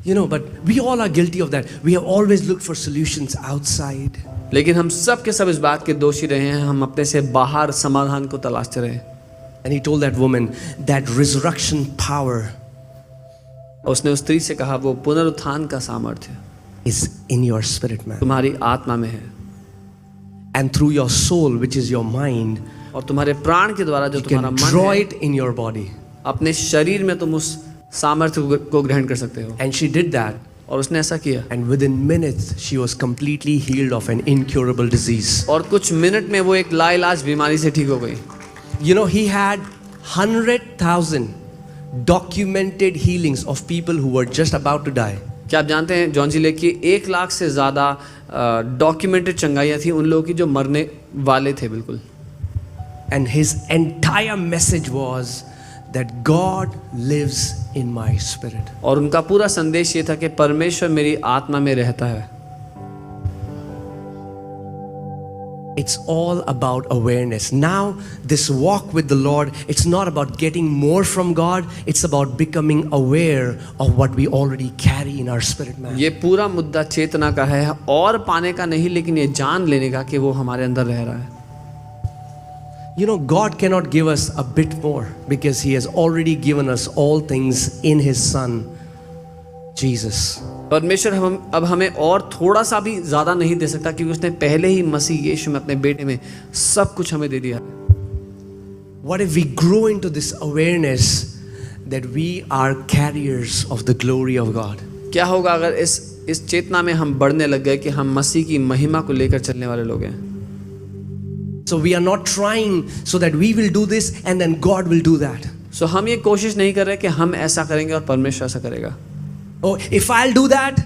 You know, but we all are guilty of that. We have always looked for solutions outside. लेकिन हम सब के सब इस बात के दोषी रहे हैं. हम अपने से बाहर समाधान को तलाशते रहे. And he told that woman that resurrection power उसने उस स्त्री से कहा वो पुनरुत्थान का सामर्थ्य is in your spirit, man. तुम्हारी आत्मा में है And through your soul, which is your mind, और तुम्हारे प्राण के द्वारा जो you तुम्हारा can मन draw है it in your body. अपने शरीर में तुम उस सामर्थ्य को ग्रहण कर सकते हो. And she did that. और उसने ऐसा किया And within minutes, she was completely healed of an incurable disease. और कुछ मिनट में वो एक लाइलाज बीमारी से ठीक हो गई. You know, he had 100,000 documented healings of people who were just about to die. क्या आप जानते हैं जॉन जी लेक की 1 लाख से ज़्यादा डॉक्यूमेंटेड चंगाइयाँ थी उन लोगों की जो मरने वाले थे बिल्कुल. And his entire message was that God lives in my spirit. और उनका पूरा संदेश ये था कि परमेश्वर मेरी आत्मा में रहता है. It's all about awareness. Now, this walk with the Lord, it's not about getting more from God, it's about becoming aware of what we already carry in our spirit, man. ये पूरा मुद्दा चेतना का है और पाने का नहीं, लेकिन ये जान लेने का कि वो हमारे अंदर रह रहा है. You know, God cannot give us a bit more because He has already given us all things in His Son, Jesus. परमेश्वर अब हमें और थोड़ा सा भी ज़्यादा नहीं दे सकता क्योंकि उसने पहले ही मसीह यीशु में अपने बेटे में सब कुछ हमें दे दिया. What if we grow into this awareness that we are carriers of the glory of God? क्या होगा अगर इस चेतना में हम बढ़ने लग गए कि हम मसीह की महिमा को लेकर चलने वाले लोग हैं. So we are not trying so that we will do this and then God will do that. So हम ये कोशिश नहीं कर रहे कि हम ऐसा करेंगे और परमेश्वर ऐसा करेगा. Oh, if I'll do that,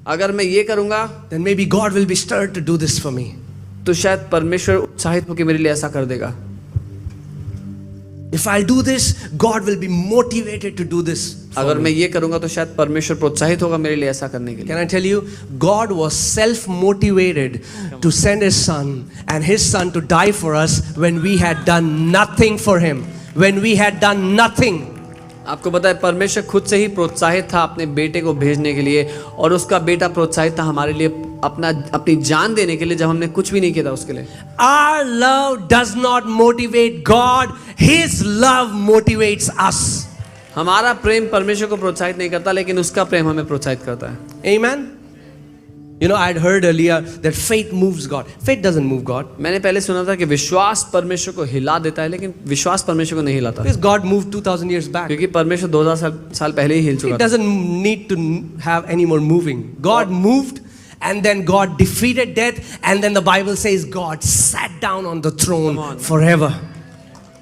अगर मैं ये करूँगा then maybe God will be stirred to do this for me. तो शायद परमेश्वर उत्साहित होकर मेरे लिए ऐसा कर देगा. If I'll do this, God will be motivated to do this. अगर मैं ये करूँगा तो शायद परमेश्वर प्रोत्साहित होगा मेरे लिए ऐसा करने के लिए. Can I tell you, God was self-motivated to send His Son and His Son to die for us when we had done nothing for Him. When we had done nothing. आपको पता है परमेश्वर खुद से ही प्रोत्साहित था अपने बेटे को भेजने के लिए और उसका बेटा प्रोत्साहित था हमारे लिए अपनी जान देने के लिए जब हमने कुछ भी नहीं किया था उसके लिए. Our love does not motivate God. His love motivates us. हमारा प्रेम परमेश्वर को प्रोत्साहित नहीं करता लेकिन उसका प्रेम हमें प्रोत्साहित करता है. Amen. You know, I'd heard earlier that faith moves God. Faith doesn't move God. मैंने पहले सुना था कि विश्वास परमेश्वर को हिला देता है लेकिन विश्वास परमेश्वर को नहीं हिलाता. Because God moved 2000 years back. क्योंकि परमेश्वर 2000 साल पहले ही हिल It चुका था. doesn't need to have any more moving. God moved and then God defeated death and then the Bible says God sat down on the throne forever.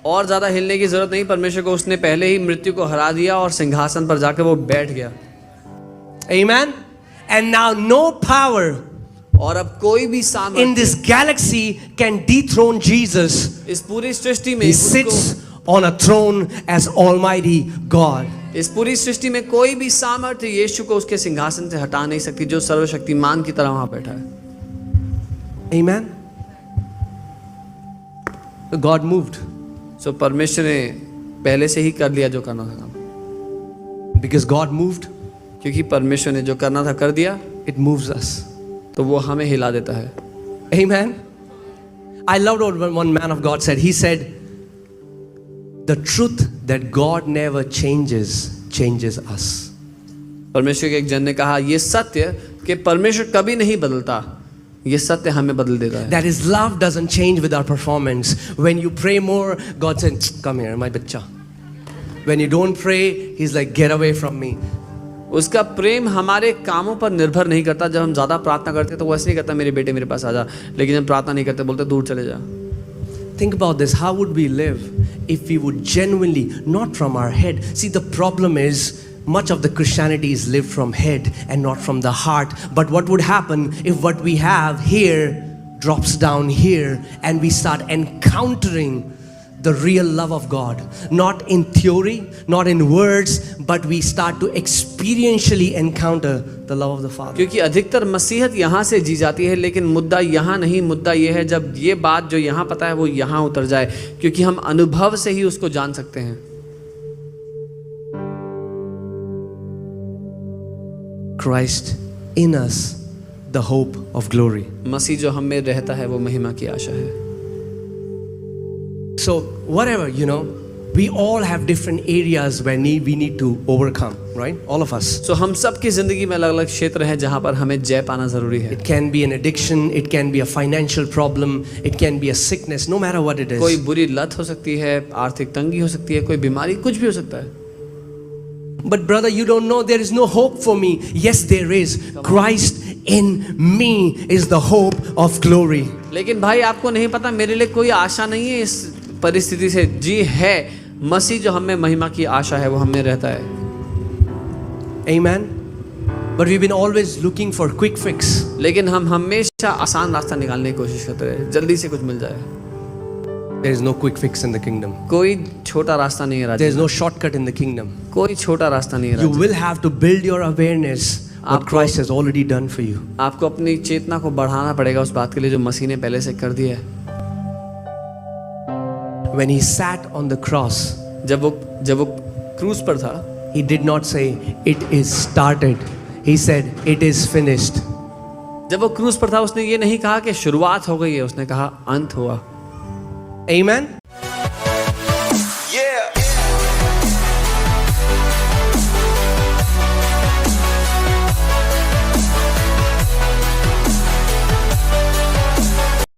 और ज़्यादा हिलने की जरूरत नहीं. परमेश्वर को उसने पहले ही मृत्यु को हरा दिया और सिंहासन पर जाकर वो बैठ गया. Amen. And now no power और अब कोई भी in सामर्थ्य this galaxy can dethrone Jesus. इस पूरी सृष्टि में He sits on a throne as Almighty God. इस पूरी सृष्टि में कोई भी सामर्थ्य यीशु को उसके सिंहासन से हटा नहीं सकती जो सर्वशक्तिमान की तरह वहां बैठा है. Amen. God moved सो परमेश्वर ने पहले से ही कर लिया जो करना था काम, because God moved. क्योंकि परमेश्वर ने जो करना था कर दिया, It moves us. तो वो हमें हिला देता है. Amen. I loved what one man of God said. He said, "The truth that God never changes us." परमेश्वर के एक जन ने कहा, ये सत्य कि परमेश्वर कभी नहीं बदलता, ये सत्य हमें बदल देता है. That His love doesn't change with our performance. When you pray more, God said, "Come here, my bachcha." When you don't pray, He's like, "Get away from me." उसका प्रेम हमारे कामों पर निर्भर नहीं करता. जब हम ज़्यादा प्रार्थना करते तो वो ऐसे नहीं कहता मेरे बेटे मेरे पास आ जा, लेकिन जब प्रार्थना नहीं करते बोलते दूर चले जा. Think about this. How would we live if we would genuinely, not from our head? See, the problem is much of the Christianity is lived from head and not from the heart. But what would happen if what we have here drops down here and we start encountering the real love of God? Not in theory, not in words, but we start to experientially encounter the love of the Father. क्योंकि अधिकतर मसीहत यहाँ से जी जाती है, लेकिन मुद्दा यहाँ नहीं. मुद्दा ये है जब ये बात जो यहाँ पता है वो यहाँ उतर जाए, क्योंकि हम अनुभव से ही उसको जान सकते हैं. Christ in us, the hope of glory. मसीह जो हम में रहता है वो महिमा की आशा है. So whatever, we all have different areas where we need to overcome, right? All of us. So हम सब की जिंदगी में अलग अलग क्षेत्र हैं जहाँ पर हमें जय पाना जरूरी है. It can be an addiction, it can be a financial problem, it can be a sickness, no matter what it is. कोई बुरी लत हो सकती है, आर्थिक तंगी हो सकती है, कोई बीमारी, कुछ भी हो सकता है. But brother, you don't know, there is no hope for me. Yes, there is. Christ in me is the hope of glory. लेकिन भाई आपको नहीं पता, मेरे लिए कोई आशा नहीं है इस परिस्थिति से. जी है, मसीह जो हमें महिमा की आशा है वो हमें रहता है. Amen. But we've been always looking for quick fix. लेकिन हम हमेशा आसान रास्ता निकालने की कोशिश करते रहे, जल्दी से कुछ मिल जाए. There is no quick fix in the kingdom. कोई छोटा रास्ता नहीं है There Raja. is no shortcut in the kingdom. कोई छोटा रास्ता नहीं है You Raja. will have to build your awareness what Christ has already done for you. आपको अपनी चेतना को बढ़ाना पड़ेगा उस बात के लिए जो मसीह ने पहले से कर दिया है. When he sat on the cross, जब वो क्रूस पर था, he did not say, "It is started." He said, "It is finished." जब वो क्रूस पर था उसने ये नहीं कहा कि शुरुआत हो गई है, उसने कहा अंत हुआ. Amen.